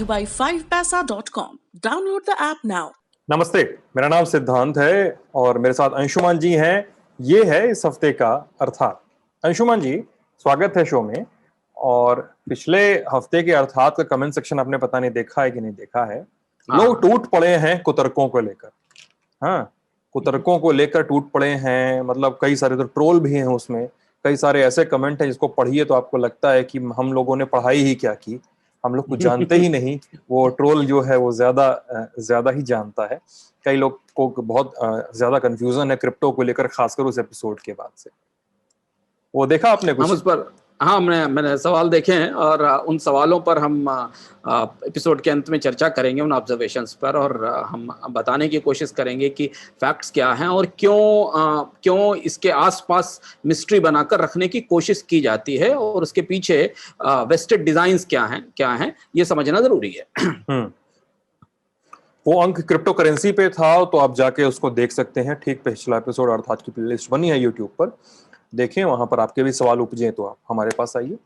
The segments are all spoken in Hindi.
you by 5paisa.com. Download the app now. नमस्ते, मेरा नाम सिद्धांत है और मेरे साथ अंशुमान जी हैं। ये है इस हफ्ते का अर्थात। अंशुमान जी, स्वागत है शो में। और पिछले हफ्ते के अर्थात का कमेंट सेक्शन आपने पता नहीं देखा है कि नहीं देखा है। लोग टूट पड़े हैं कुतर्कों को लेकर। हाँ, कुतर्कों को लेकर टूट पड़े हैं। मतलब कई सारे तो ट्रोल भी हैं उसमें। कई सारे ऐसे कमेंट हैं जिसको पढ़िए तो आपको लगता है कि हम लोगों ने पढ़ाई ही क्या की, हम लोग कुछ जानते ही नहीं। वो ट्रोल जो है वो ज्यादा ही जानता है। कई लोग को बहुत ज्यादा कंफ्यूजन है क्रिप्टो को लेकर, खासकर उस एपिसोड के बाद से। वो देखा आपने कुछ? हम उस पर मैंने सवाल देखे हैं और उन सवालों पर हम एपिसोड के अंत में चर्चा करेंगे, उन ऑब्जर्वेशंस पर, और हम बताने की कोशिश करेंगे कि फैक्ट्स क्या हैं और क्यों इसके आसपास मिस्ट्री बनाकर रखने की कोशिश की जाती है और उसके पीछे वेस्टेड डिजाइन्स क्या हैं ये समझना जरूरी है। वो अंक क्रिप्टो करेंसी पे था तो आप जाके उसको देख सकते हैं। ठीक पिछला एपिसोड अर्थात की प्लेलिस्ट बनी है यूट्यूब पर, देखें। वहां पर आपके भी सवाल उपजे तो आप हमारे पास आइए।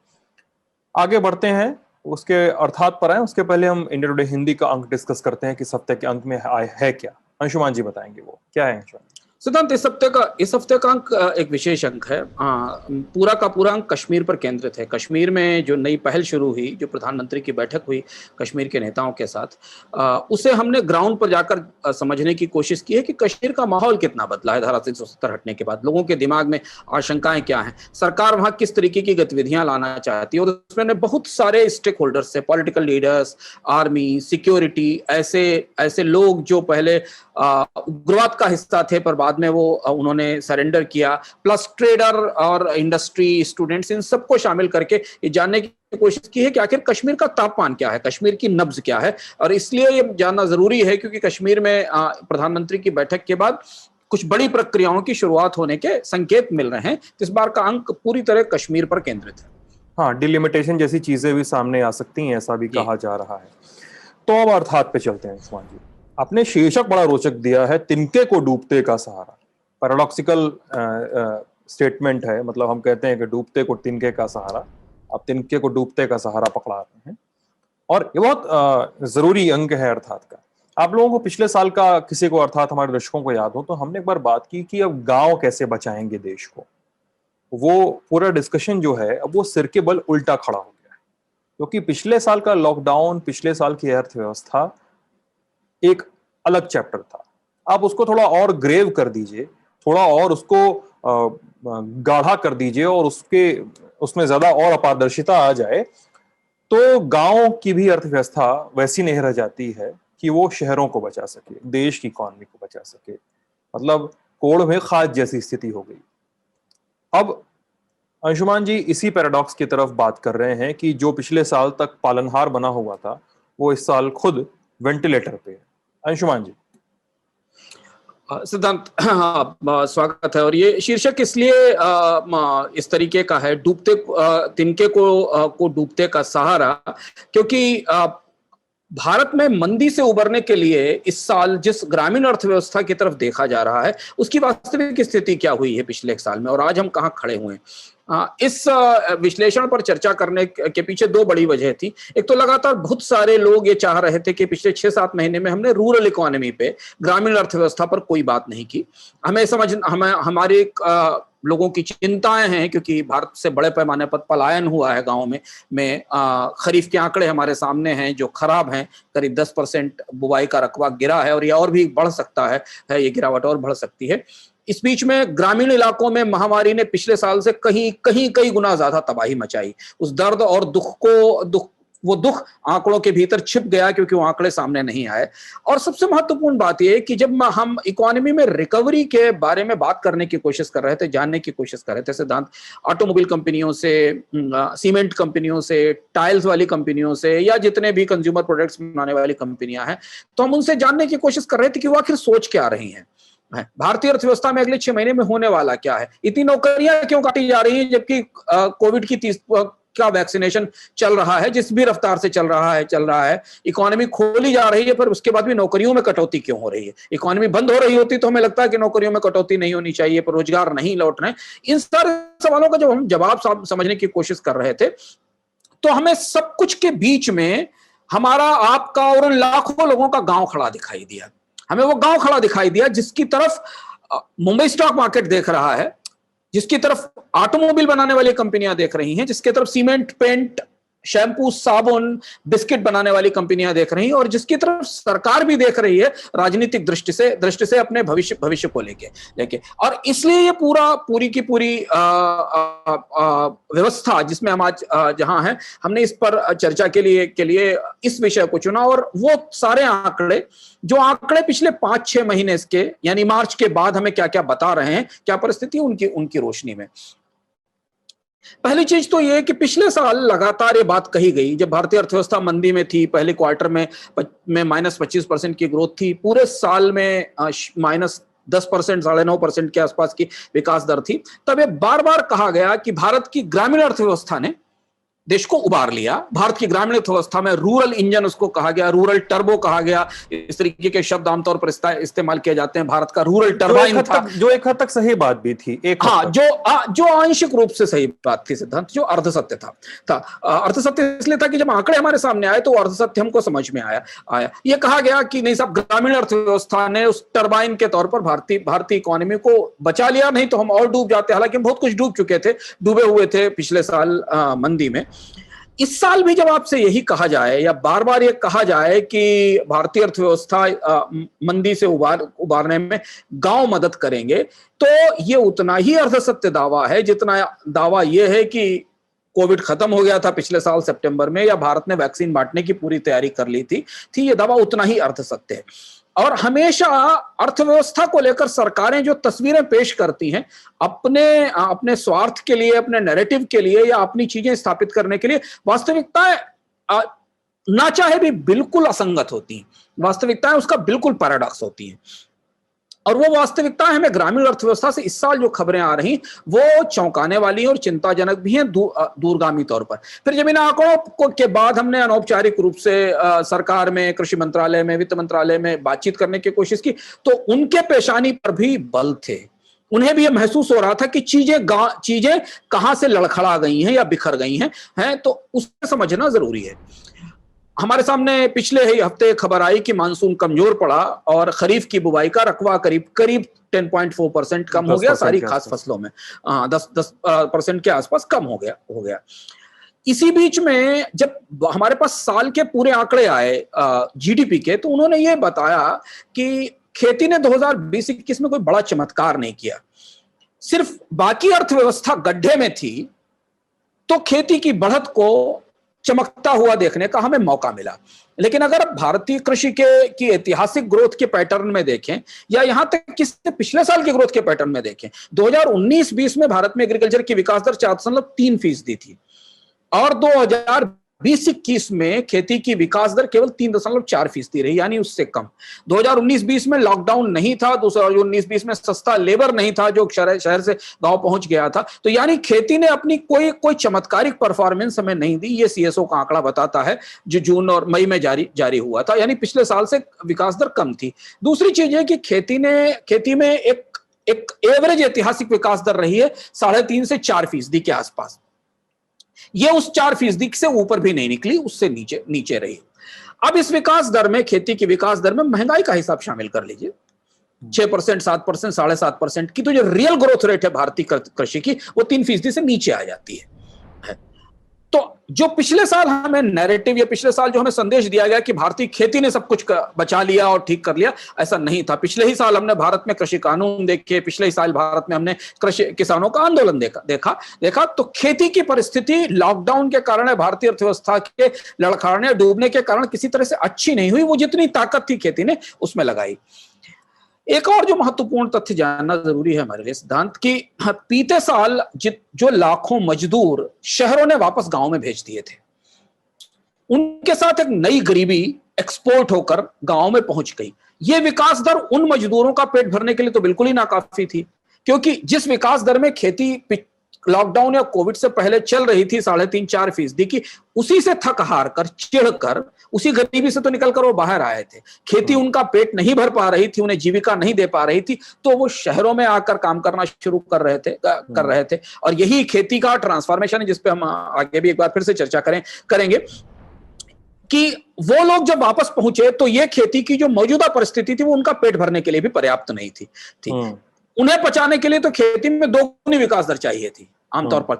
आगे बढ़ते हैं, उसके अर्थात पर आए उसके पहले हम इंडिया टुडे हिंदी का अंक डिस्कस करते हैं कि इस हफ्ते के अंक में है क्या। अंशुमान जी बताएंगे वो क्या है। अंशुमान सिद्धांत, इस हफ्ते का अंक एक विशेष अंक है। पूरा का पूरा अंक कश्मीर पर केंद्रित है। कश्मीर में जो नई पहल शुरू हुई, जो प्रधानमंत्री की बैठक हुई कश्मीर के नेताओं के साथ, उसे हमने ग्राउंड पर जाकर समझने की कोशिश की है कि कश्मीर का माहौल कितना बदला है धारा 370 हटने के बाद। लोगों के दिमाग में आशंकाएं क्या हैं, सरकार वहां किस तरीके की गतिविधियां लाना चाहती है। और उसमें बहुत सारे स्टेक होल्डर्स से, पॉलिटिकल लीडर्स, आर्मी, सिक्योरिटी, ऐसे लोग जो पहले उग्रवाद का हिस्सा थे पर बाद में वो उन्होंने सरेंडर किया, प्लस ट्रेडर और इंडस्ट्री, स्टूडेंट्स, इन सबको शामिल करके ये जानने की कोशिश की है कि आखिर कश्मीर का तापमान क्या है, कश्मीर की नब्ज क्या है। और इसलिए ये जानना जरूरी है क्योंकि कश्मीर में प्रधानमंत्री की बैठक के बाद कुछ बड़ी प्रक्रियाओं की शुरुआत होने के संकेत मिल रहे हैं। इस बार का अंक पूरी तरह कश्मीर पर केंद्रित है। हाँ, डिलिमिटेशन जैसी चीजें भी सामने आ सकती हैं, ऐसा भी कहा जा रहा है। तो अब अर्थात पे चलते हैं। अंशुमान जी, आपने शीर्षक बड़ा रोचक दिया है, तिनके को डूबते का सहारा। पैराडॉक्सिकल स्टेटमेंट है। मतलब हम कहते हैं कि डूबते को तिनके का सहारा, अब तिनके को डूबते का सहारा पकड़ा रहे हैं। और ये बहुत जरूरी अंक है अर्थात का। आप लोगों को पिछले साल का, किसी को अर्थात हमारे दर्शकों को याद हो तो हमने एक बार बात की कि अब गांव कैसे बचाएंगे देश को। वो पूरा डिस्कशन जो है अब वो सिर के बल उल्टा खड़ा हो गया है, क्योंकि पिछले साल का लॉकडाउन, पिछले साल की अर्थव्यवस्था एक अलग चैप्टर था। आप उसको थोड़ा और ग्रेव कर दीजिए, थोड़ा और उसको गाढ़ा कर दीजिए और उसमें ज्यादा और अपारदर्शिता आ जाए तो गांव की भी अर्थव्यवस्था वैसी नहीं रह जाती है कि वो शहरों को बचा सके, देश की इकॉनमी को बचा सके। मतलब कोड़ में खाद जैसी स्थिति हो गई। अब अंशुमान जी इसी पैराडॉक्स की तरफ बात कर रहे हैं कि जो पिछले साल तक पालनहार बना हुआ था वो इस साल खुद वेंटिलेटर पे है। अंशुमान जी। सिद्धांत, स्वागत है। और ये शीर्षक इसलिए इस तरीके का है, डूबते तिनके को डूबते का सहारा, क्योंकि भारत में मंदी से उबरने के लिए इस साल जिस ग्रामीण अर्थव्यवस्था की तरफ देखा जा रहा है उसकी वास्तविक स्थिति क्या हुई है पिछले एक साल में और आज हम कहाँ खड़े हुए हैं। इस विश्लेषण पर चर्चा करने के पीछे दो बड़ी वजह थी। एक तो लगातार बहुत सारे लोग ये चाह रहे थे कि पिछले 6-7 महीने में हमने रूरल इकोनॉमी पे, ग्रामीण अर्थव्यवस्था पर कोई बात नहीं की। हमारे लोगों की चिंताएं हैं क्योंकि भारत से बड़े पैमाने पर पलायन हुआ है गाँव में। खरीफ के आंकड़े हमारे सामने हैं जो खराब हैं। करीब 10% बुवाई का रकबा गिरा है और ये और भी बढ़ सकता है, ये गिरावट और बढ़ सकती है। इस बीच में ग्रामीण इलाकों में महामारी ने पिछले साल से कई गुना ज्यादा तबाही मचाई। उस दर्द और दुख आंकड़ों के भीतर छिप गया क्योंकि वो आंकड़े सामने नहीं आए। और सबसे महत्वपूर्ण बात यह है कि जब हम इकोनॉमी में रिकवरी के बारे में बात करने की कोशिश कर रहे थे, जानने की कोशिश कर रहे थे, सिद्धांत, ऑटोमोबाइल कंपनियों से, सीमेंट कंपनियों से, टाइल्स वाली कंपनियों से, या जितने भी कंज्यूमर प्रोडक्ट्स बनाने वाली कंपनियां हैं, तो हम उनसे जानने की कोशिश कर रहे थे कि वो आखिर सोच क्या रही हैं। भारतीय अर्थव्यवस्था में अगले 6 महीने में होने वाला क्या है, इतनी नौकरियां क्यों काटी जा रही हैं जबकि कोविड की का वैक्सीनेशन चल रहा है, जिस भी रफ्तार से चल रहा है, इकोनॉमी खोली जा रही है, पर उसके बाद भी नौकरियों में कटौती क्यों हो रही है। इकोनॉमी बंद हो रही होती तो हमें लगता है कि नौकरियों में कटौती नहीं होनी चाहिए, पर रोजगार नहीं लौट रहे। इन सारे सवालों का जब हम जवाब समझने की कोशिश कर रहे थे तो हमें सब कुछ के बीच में हमारा, आपका और उन लाखों लोगों का गांव खड़ा दिखाई दिया। हमें वो गांव खड़ा दिखाई दिया जिसकी तरफ मुंबई स्टॉक मार्केट देख रहा है, जिसकी तरफ ऑटोमोबाइल बनाने वाली कंपनियां देख रही हैं, जिसकी तरफ सीमेंट, पेंट, शैम्पू, साबुन, बिस्किट बनाने वाली कंपनियां देख रही हैं, और जिसकी तरफ सरकार भी देख रही है राजनीतिक दृष्टि से अपने भविष्य को लेके। और इसलिए ये पूरी की पूरी व्यवस्था जिसमें हम आज जहां हैं, हमने इस पर चर्चा के लिए इस विषय को चुना। और वो सारे आंकड़े पिछले 5-6 महीने के, यानी मार्च के बाद हमें क्या क्या बता रहे हैं, क्या परिस्थिति उनकी रोशनी में। पहली चीज तो ये कि पिछले साल लगातार ये बात कही गई, जब भारतीय अर्थव्यवस्था मंदी में थी, पहले क्वार्टर में -25% की ग्रोथ थी, पूरे साल में -10%, 9.5% के आसपास की विकास दर थी, तब ये बार बार कहा गया कि भारत की ग्रामीण अर्थव्यवस्था ने देश को उबार लिया। भारत की ग्रामीण अर्थव्यवस्था में रूरल इंजन उसको कहा गया, रूरल टर्बो कहा गया, इस तरीके के शब्द आमतौर पर इस्तेमाल किए जाते हैं। भारत का रूरल टर्बाइन था, जो एक हद तक सही बात भी थी। जो आंशिक रूप से सही बात थी सिद्धांत, जो अर्धसत्य था। अर्धसत्य इसलिए था कि जब आंकड़े हमारे सामने आए तो अर्धसत्य हमको समझ में आया। ये कहा गया कि नहीं साहब, ग्रामीण अर्थव्यवस्था ने उस टर्बाइन के तौर पर भारतीय इकोनॉमी को बचा लिया, नहीं तो हम और डूब जाते। हालांकि हम बहुत कुछ डूबे हुए थे पिछले साल मंदी में। इस साल भी जब आपसे यही कहा जाए, या बार बार ये कहा जाए कि भारतीय अर्थव्यवस्था मंदी से उबारने में गांव मदद करेंगे, तो ये उतना ही अर्धसत्य दावा है जितना दावा ये है कि कोविड खत्म हो गया था पिछले साल सितंबर में, या भारत ने वैक्सीन बांटने की पूरी तैयारी कर ली थी। ये दावा उतना ही अर्धसत्य है। और हमेशा अर्थव्यवस्था को लेकर सरकारें जो तस्वीरें पेश करती हैं, अपने स्वार्थ के लिए, अपने नैरेटिव के लिए, या अपनी चीजें स्थापित करने के लिए, वास्तविकताएं ना चाहे भी बिल्कुल असंगत होती हैं। वास्तविकताएं उसका बिल्कुल पैराडॉक्स होती हैं। और वो वास्तविकता हमें ग्रामीण अर्थव्यवस्था से इस साल जो खबरें आ रही वो चौंकाने वाली और चिंताजनक भी हैं दूरगामी तौर पर। फिर जब इन आंकड़ों के बाद हमने अनौपचारिक रूप से सरकार में, कृषि मंत्रालय में, वित्त मंत्रालय में बातचीत करने की कोशिश की, तो उनके पेशानी पर भी बल थे। उन्हें भी यह महसूस हो रहा था कि चीजें कहां से लड़खड़ा गई हैं या बिखर गई हैं, तो उसे समझना जरूरी है। हमारे सामने पिछले ही हफ्ते खबर आई कि मानसून कमजोर पड़ा और खरीफ की बुवाई का रकबा करीब 10.4% कम हो गया सारी खास फसलों में। 10% के आसपास कम हो गया। इसी बीच में जब हमारे पास साल के पूरे आंकड़े आए जीडीपी के, तो उन्होंने ये बताया कि खेती ने 2020-21 में कोई बड़ा चमत्कार नहीं किया। सिर्फ बाकी अर्थव्यवस्था गड्ढे में थी तो खेती की बढ़त को चमकता हुआ देखने का हमें मौका मिला। लेकिन अगर भारतीय कृषि की ऐतिहासिक ग्रोथ के पैटर्न में देखें, या यहां तक कि पिछले साल के ग्रोथ के पैटर्न में देखें, 2019-20 में भारत में एग्रीकल्चर की विकास दर 4.3% थी, और 2020-21 में खेती की विकास दर केवल 3.4% रही, यानी उससे कम। 2019-20 में लॉकडाउन नहीं था, 2019-20 में सस्ता लेबर नहीं था जो शहर से गांव पहुंच गया था, तो यानी खेती ने अपनी कोई चमत्कारिक परफॉर्मेंस हमें नहीं दी। ये सीएसओ का आंकड़ा बताता है जो जून और मई में जारी हुआ था, यानी पिछले साल से विकास दर कम थी। दूसरी चीज है कि खेती में एक एवरेज ऐतिहासिक विकास दर रही है 3.5 से 4% के आसपास। ये उस 4% से ऊपर भी नहीं निकली, उससे नीचे रही। अब इस विकास दर में, खेती की विकास दर में महंगाई का हिसाब शामिल कर लीजिए, 6%, 7%, 7.5% की तो जो रियल ग्रोथ रेट है भारतीय कृषि की, वो 3% से नीचे आ जाती है। तो जो पिछले साल हमें नैरेटिव, या पिछले साल जो हमें संदेश दिया गया कि भारतीय खेती ने सब कुछ बचा लिया और ठीक कर लिया, ऐसा नहीं था। पिछले ही साल हमने भारत में कृषि कानून देखे, पिछले ही साल भारत में हमने किसानों का आंदोलन देखा। तो खेती की परिस्थिति लॉकडाउन के कारण, भारतीय अर्थव्यवस्था के लड़खड़ाने, डूबने के कारण किसी तरह से अच्छी नहीं हुई। वो जितनी ताकत थी खेती ने उसमें लगाई। एक और जो महत्वपूर्ण तथ्य जानना जरूरी है हमारे लिए सिद्धांत, कि बीते साल जो लाखों मजदूर शहरों ने वापस गांव में भेज दिए थे, उनके साथ एक नई गरीबी एक्सपोर्ट होकर गांव में पहुंच गई। ये विकास दर उन मजदूरों का पेट भरने के लिए तो बिल्कुल ही नाकाफी थी, क्योंकि जिस विकास दर में खेती लॉकडाउन या कोविड से पहले चल रही थी 3.5-4% की, उसी से थक हार कर, चिढ़कर, उसी गरीबी से तो निकलकर वो बाहर आए थे। खेती उनका पेट नहीं भर पा रही थी, उन्हें जीविका नहीं दे पा रही थी, तो वो शहरों में आकर काम करना शुरू कर रहे थे। और यही खेती का ट्रांसफॉर्मेशन है, जिसपे हम आगे भी एक बार फिर से चर्चा करेंगे। कि वो लोग जब वापस पहुंचे तो ये खेती की जो मौजूदा परिस्थिति थी वो उनका पेट भरने के लिए भी पर्याप्त नहीं थी। उन्हें पचाने के लिए तो खेती में दोगुनी विकास दर चाहिए थी। आमतौर पर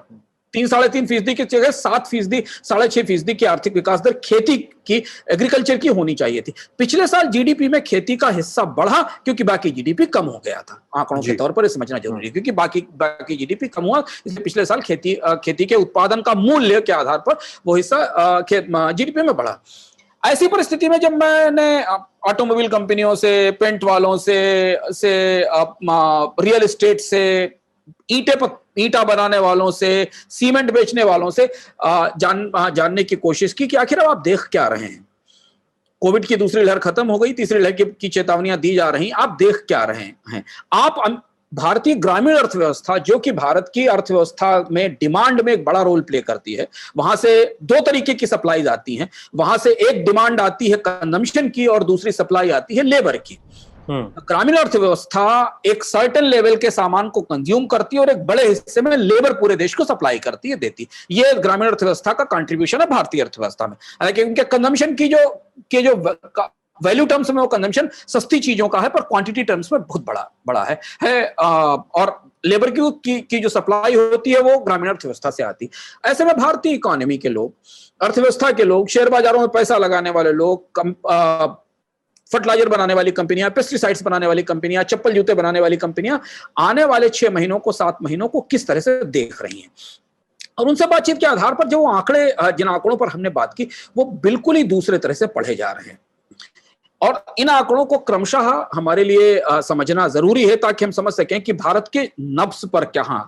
3-3.5% की जगह 7%, 6.5% की आर्थिक विकास दर खेती की, एग्रीकल्चर की होनी चाहिए थी। पिछले साल जीडीपी में खेती का हिस्सा बढ़ा क्योंकि बाकी जीडीपी कम हो गया था। आंकड़ों के तौर पर समझना जरूरी है, क्योंकि बाकी जीडीपी कम हुआ, इसलिए पिछले साल खेती के उत्पादन का मूल्य के आधार पर वो हिस्सा जीडीपी में बढ़ा। ऐसी परिस्थिति में जब मैंने ऑटोमोबाइल कंपनियों से, पेंट वालों से रियल एस्टेट से, ईंटा बनाने वालों से, सीमेंट बेचने वालों से जानने की कोशिश की कि आखिर आप देख क्या रहे हैं। कोविड की दूसरी लहर खत्म हो गई, तीसरी लहर की चेतावनियां दी जा रही, आप देख क्या रहे हैं। आप भारतीय ग्रामीण अर्थव्यवस्था, जो कि भारत की अर्थव्यवस्था में डिमांड में एक बड़ा रोल प्ले करती है, वहां से दो तरीके की सप्लाईज आती हैं। वहां से एक डिमांड आती है कंजम्पशन की और दूसरी सप्लाई आती है लेबर की। ग्रामीण अर्थव्यवस्था एक सर्टेन लेवल के सामान को कंज्यूम करती है और एक बड़े हिस्से में लेबर पूरे देश को सप्लाई करती है, देती। ये ग्रामीण अर्थव्यवस्था का कंट्रीब्यूशन है भारतीय अर्थव्यवस्था में। हालांकि उनके कंजम्पशन की जो वैल्यू टर्म्स में वो कंजम्पशन सस्ती चीजों का है, पर क्वांटिटी टर्म्स में बहुत बड़ा है। और लेबर की जो सप्लाई होती है वो ग्रामीण अर्थव्यवस्था से आती। ऐसे में भारतीय इकोनॉमी के लोग, अर्थव्यवस्था के लोग, शेयर बाजारों में पैसा लगाने वाले लोग, फर्टिलाइजर बनाने वाली कंपनियां, पेस्टिसाइड्स बनाने वाली कंपनियां, चप्पल जूते बनाने वाली कंपनियां आने वाले 6 महीनों को, 7 महीनों को किस तरह से देख रही हैं। और उनसे बातचीत के आधार पर जो जिन आंकड़ों पर हमने बात की वो बिल्कुल ही दूसरे तरह से पढ़े जा रहे हैं। और इन आंकड़ों को क्रमशः हमारे लिए समझना जरूरी है, ताकि हम समझ सकें कि भारत के नब्ज पर कहां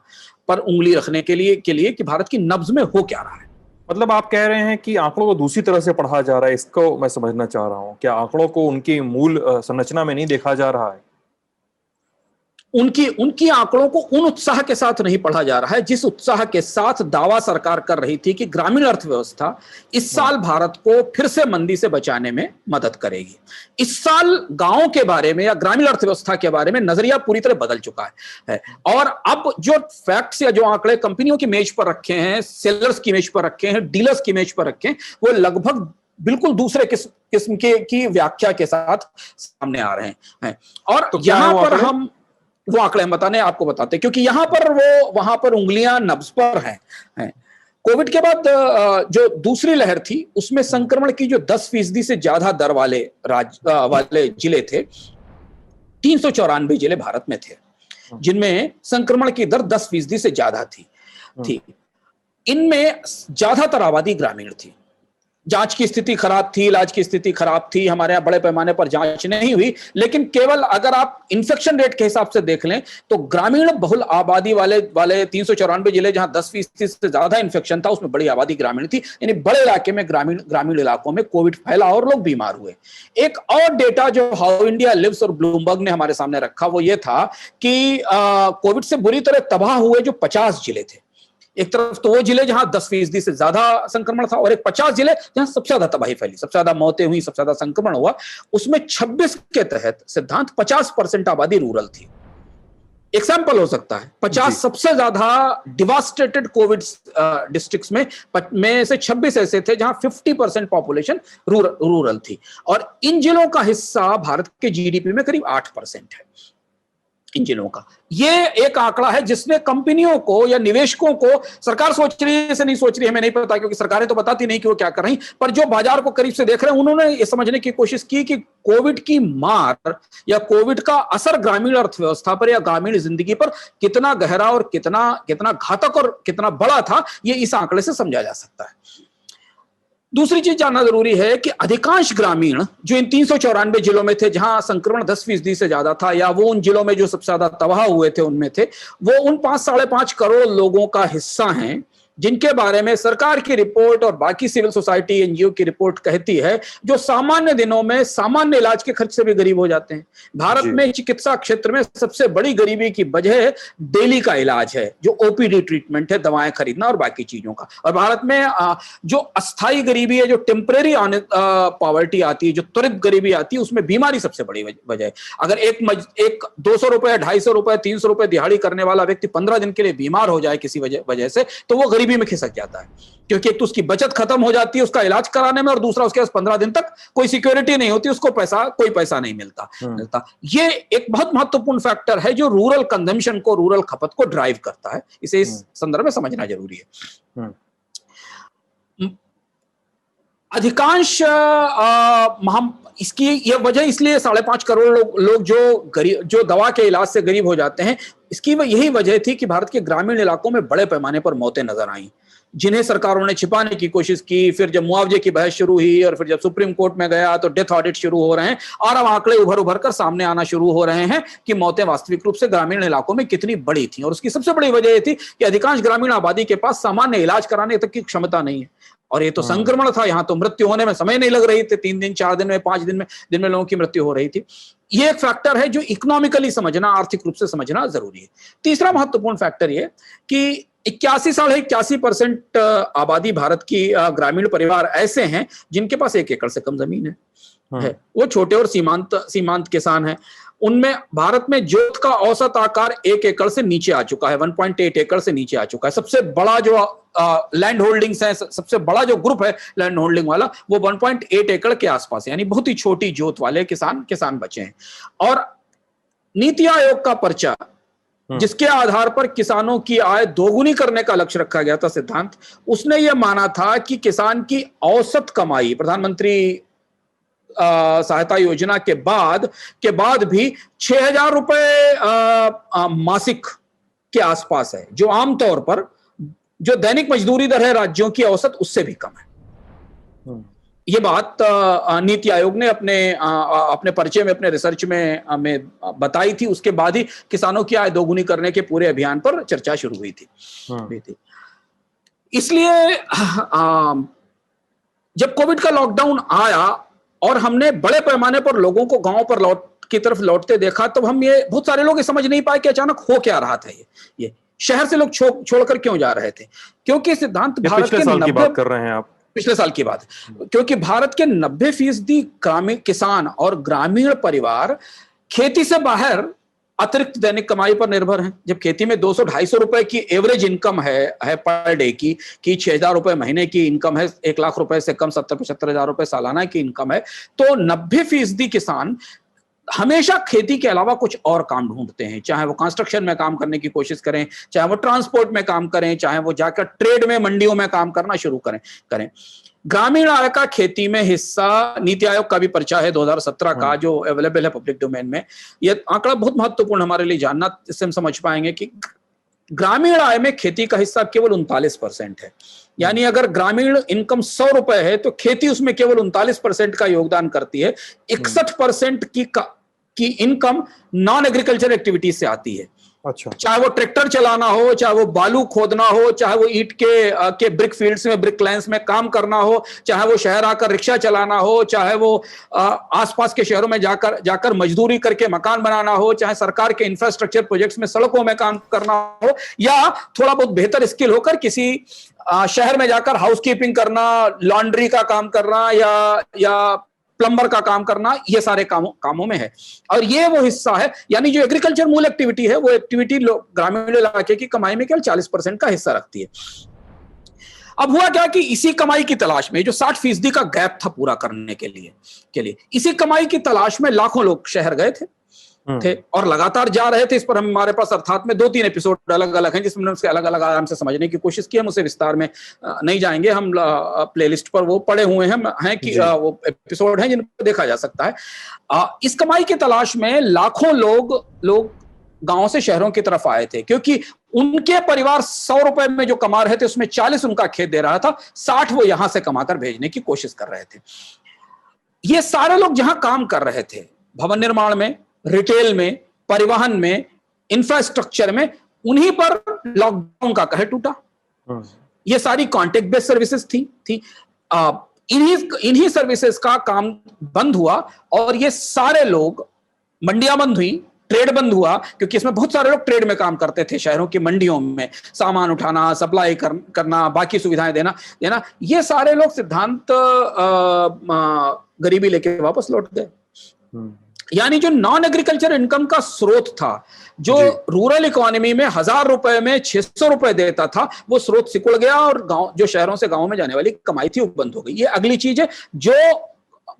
पर उंगली रखने के लिए कि भारत की नब्ज में हो क्या रहा है। मतलब आप कह रहे हैं कि आंकड़ों को दूसरी तरह से पढ़ा जा रहा है, इसको मैं समझना चाह रहा हूं। क्या आंकड़ों को उनकी मूल संरचना में नहीं देखा जा रहा है? उनकी आंकड़ों को उन उत्साह के साथ नहीं पढ़ा जा रहा है जिस उत्साह के साथ दावा सरकार कर रही थी कि ग्रामीण अर्थव्यवस्था इस साल भारत को फिर से मंदी से बचाने में मदद करेगी। इस साल गांवों के बारे में या ग्रामीण अर्थव्यवस्था के बारे में नजरिया पूरी तरह बदल चुका है। और अब जो फैक्ट्स या जो आंकड़े कंपनियों की मेज पर रखे हैं, सेलर्स की मेज पर रखे हैं, डीलर्स की मेज पर रखे हैं, वो लगभग बिल्कुल दूसरे किस्म की व्याख्या के साथ सामने आ रहे हैं। और तो यहां पर हम वो आंकड़े हम आपको बताते, क्योंकि यहां पर वहां पर उंगलियां नब्ज पर हैं। कोविड के बाद जो दूसरी लहर थी उसमें संक्रमण की जो 10% से ज्यादा दर वाले जिले थे, 394 जिले भारत में थे जिनमें संक्रमण की दर 10% से ज्यादा थी। इनमें ज्यादातर आबादी ग्रामीण थी। जांच की स्थिति खराब थी, इलाज की स्थिति खराब थी। हमारे यहाँ बड़े पैमाने पर जांच नहीं हुई, लेकिन केवल अगर आप इन्फेक्शन रेट के हिसाब से देख लें तो ग्रामीण बहुल आबादी वाले 394 जिले जहां 10% से ज्यादा इन्फेक्शन था, उसमें बड़ी आबादी ग्रामीण थी। यानी बड़े इलाके में ग्रामीण इलाकों में कोविड फैला और लोग बीमार हुए। एक और डेटा जो हाउ इंडिया लिव्स और ब्लूमबर्ग ने हमारे सामने रखा वो ये था कि कोविड से बुरी तरह तबाह हुए जो 50 जिले थे, एक तरफ तो वो जिले जहां 10% से ज्यादा संक्रमण था और एक 50 जिले जहां सबसे ज्यादा तबाही फैली, सबसे ज्यादा मौतें हुई, सबसे ज्यादा संक्रमण हुआ। उसमें 26 के तहत सिद्धांत 50% आबादी रूरल थी। एक सैंपल हो सकता है 50 सबसे ज्यादा डिवास्टेटेड कोविड डिस्ट्रिक्ट्स में से 26 ऐसे थे जहां 50% पॉपुलेशन रूरल थी। और इन जिलों का हिस्सा भारत के जीडीपी में करीब 8% है। इन जिलों का ये एक आंकड़ा है जिसने कंपनियों को या निवेशकों को, सरकार सोच रही है, नहीं सोच रही है हमें नहीं पता, क्योंकि सरकारें तो बताती नहीं कि वो क्या कर रही, पर जो बाजार को करीब से देख रहे हैं उन्होंने ये समझने की कोशिश की कि कोविड की मार या कोविड का असर ग्रामीण अर्थव्यवस्था पर या ग्रामीण जिंदगी पर कितना गहरा और कितना घातक और कितना बड़ा था, ये इस आंकड़े से समझा जा सकता है। दूसरी चीज जानना जरूरी है कि अधिकांश ग्रामीण जो इन 394 जिलों में थे जहां संक्रमण 10% से ज्यादा था, या वो उन जिलों में जो सबसे ज्यादा तबाह हुए थे उनमें थे, वो उन 5-5.5 करोड़ लोगों का हिस्सा हैं जिनके बारे में सरकार की रिपोर्ट और बाकी सिविल सोसाइटी एनजीओ की रिपोर्ट कहती है जो सामान्य दिनों में सामान्य इलाज के खर्च से भी गरीब हो जाते हैं। भारत में चिकित्सा क्षेत्र में सबसे बड़ी गरीबी की वजह डेली का इलाज है, जो ओपीडी ट्रीटमेंट है, दवाएं खरीदना और बाकी चीजों का। और भारत में जो अस्थायी गरीबी है, जो टेम्परेरी पॉवर्टी आती है, जो त्वरित गरीबी आती है, उसमें बीमारी सबसे बड़ी वजह है। अगर एक 200 रुपए, 250 रुपए, 300 रुपए दिहाड़ी करने वाला व्यक्ति 15 दिन के लिए बीमार हो जाए किसी वजह से, तो वो गरीबी गरीबी में खिसक जाता है, क्योंकि एक तो उसकी बचत खत्म हो जाती है उसका इलाज कराने में, और दूसरा उसके पास 15 दिन तक कोई सिक्योरिटी नहीं होती, उसको कोई पैसा नहीं मिलता। ये एक बहुत महत्वपूर्ण फैक्टर है जो रूरल कंजम्पशन को, रूरल खपत को ड्राइव करता है। इसे इस संदर्भ में समझना जरूरी है। अधिकांश इसकी यह वजह इसलिए 5.5 करोड़ लोग जो दवा के इलाज से गरीब हो जाते हैं, इसकी यही वजह थी कि भारत के ग्रामीण इलाकों में बड़े पैमाने पर मौतें नजर आईं, जिन्हें सरकारों ने छिपाने की कोशिश की। फिर जब मुआवजे की बहस शुरू हुई और फिर जब सुप्रीम कोर्ट में गया तो डेथ ऑडिट शुरू हो रहे हैं, और अब आंकड़े उभर कर सामने आना शुरू हो रहे हैं कि मौतें वास्तविक रूप से ग्रामीण इलाकों में कितनी बड़ी थी। और उसकी सबसे बड़ी वजह यह थी कि अधिकांश ग्रामीण आबादी के पास सामान्य इलाज कराने तक की क्षमता नहीं है, और ये तो संक्रमण था, यहाँ तो मृत्यु होने में समय नहीं लग रही थी, 3 दिन 4 दिन में 5 दिन में लोगों की मृत्यु हो रही थी। ये एक फैक्टर है जो इकोनॉमिकली समझना, आर्थिक रूप से समझना जरूरी है। तीसरा महत्वपूर्ण फैक्टर ये कि 81% आबादी भारत की ग्रामीण परिवार ऐसे हैं जिनके पास 1 एकड़ से कम जमीन है। वो छोटे और सीमांत किसान हैं। उनमें भारत में जोत का औसत आकार 1 एकड़ से नीचे आ चुका है, 1.8 एकड़ से नीचे आ चुका है। सबसे बड़ा जो लैंड होल्डिंग्स है, सबसे बड़ा जो ग्रुप है लैंड होल्डिंग वाला, वो 1.8 एकड़ के आसपास है, यानी बहुत ही छोटी जोत वाले किसान बचे हैं। और नीति आयोग का पर्चा, जिसके आधार पर किसानों की आय दोगुनी करने का लक्ष्य रखा गया था सिद्धांत, उसने यह माना था कि किसान की औसत कमाई प्रधानमंत्री सहायता योजना के बाद भी 6,000 रुपए मासिक के आसपास है, जो आमतौर पर जो दैनिक मजदूरी दर है राज्यों की औसत उससे भी कम है। ये बात नीति आयोग ने अपने परिचय में, अपने रिसर्च में बताई थी। उसके बाद ही किसानों की आय दोगुनी करने के पूरे अभियान पर चर्चा शुरू हुई थी। इसलिए जब कोविड का लॉकडाउन आया और हमने बड़े पैमाने पर लोगों को गांव पर की तरफ लौटते देखा, तब हम ये बहुत सारे लोग समझ नहीं पाए कि अचानक हो क्या रहा था। ये शहर से लोग छोड़कर क्यों जा रहे थे, क्योंकि सिद्धांत भारत के 90 बात कर रहे हैं आप, पिछले साल की बात, क्योंकि भारत के 90% ग्रामीण किसान और ग्रामीण परिवार खेती से बाहर अतिरिक्त दैनिक कमाई पर निर्भर हैं। जब खेती में 200-250 रुपए की एवरेज इनकम है पर डे की 6,000 रुपए महीने की इनकम है, 1 लाख रुपए से कम 70-75 हजार रुपए सालाना की इनकम है, तो 90% किसान हमेशा खेती के अलावा कुछ और काम ढूंढते हैं। चाहे वो कंस्ट्रक्शन में काम करने की कोशिश करें, चाहे वो ट्रांसपोर्ट में काम करें, चाहे वो जाकर ट्रेड में, मंडियों में काम करना शुरू करें। ग्रामीण आय का खेती में हिस्सा, नीति आयोग का भी पर्चा है 2017 का जो अवेलेबल है पब्लिक डोमेन में। यह आंकड़ा बहुत महत्वपूर्ण हमारे लिए जानना, इससे हम समझ पाएंगे कि ग्रामीण आय में खेती का हिस्सा केवल 39% है। यानी अगर ग्रामीण इनकम 100 रुपए है तो खेती उसमें केवल 39% का योगदान करती है। 61% की इनकम नॉन एग्रीकल्चर एक्टिविटीज से आती है। अच्छा। चाहे वो ट्रैक्टर चलाना हो, चाहे वो बालू खोदना हो, चाहे वो ईंट के ब्रिक फील्ड्स में, ब्रिक लाइन्स में काम करना हो, चाहे वो शहर आकर रिक्शा चलाना हो, चाहे वो आसपास के शहरों में जाकर मजदूरी करके मकान बनाना हो, चाहे सरकार के इंफ्रास्ट्रक्चर प्रोजेक्ट्स में सड़कों में काम करना हो, या थोड़ा बहुत बेहतर स्किल होकर किसी शहर में जाकर हाउसकीपिंग करना, लॉन्ड्री का काम करना या प्लम्बर का काम करना, ये सारे कामों में है। और ये वो हिस्सा है, यानी जो एग्रीकल्चर मूल एक्टिविटी है, वो एक्टिविटी ग्रामीण इलाके की कमाई में केवल 40% का हिस्सा रखती है। अब हुआ क्या कि इसी कमाई की तलाश में, जो 60% का गैप था पूरा करने के लिए इसी कमाई की तलाश में लाखों लोग शहर गए थे और लगातार जा रहे थे। इस पर हमारे पास अर्थात में 2-3 एपिसोड अलग अलग हैं जिसमें उसके अलग अलग आराम से समझने की कोशिश की। हम उसे विस्तार में नहीं जाएंगे, हम प्लेलिस्ट पर वो पड़े हुए हैं कि वो एपिसोड हैं जिनको देखा जा सकता है। इस कमाई की तलाश में लाखों लोग गांव से शहरों की तरफ आए थे, क्योंकि उनके परिवार 100 रुपए में जो कमा रहे थे उसमें 40 उनका खेत दे रहा था, 60 वो यहां से कमाकर भेजने की कोशिश कर रहे थे। ये सारे लोग जहां काम कर रहे थे, भवन निर्माण में, रिटेल में, परिवहन में, इंफ्रास्ट्रक्चर में, उन्हीं पर लॉकडाउन का कहर टूटा। ये सारी कॉन्टेक्ट बेस्ड सर्विसेज थी। इन्हीं सर्विसेज का काम बंद हुआ और ये सारे लोग, मंडियां बंद हुई, ट्रेड बंद हुआ, क्योंकि इसमें बहुत सारे लोग ट्रेड में काम करते थे, शहरों की मंडियों में सामान उठाना, सप्लाई करना, बाकी सुविधाएं देना। ये सारे लोग सिद्धांत गरीबी लेके वापस लौट गए। यानी जो नॉन एग्रीकल्चर इनकम का स्रोत था, जो रूरल इकोनॉमी में 1000 रुपए में 600 रुपए देता था, वो स्रोत सिकुड़ गया और गांव, जो शहरों से गांव में जाने वाली कमाई थी, वो बंद हो गई। ये अगली चीज है जो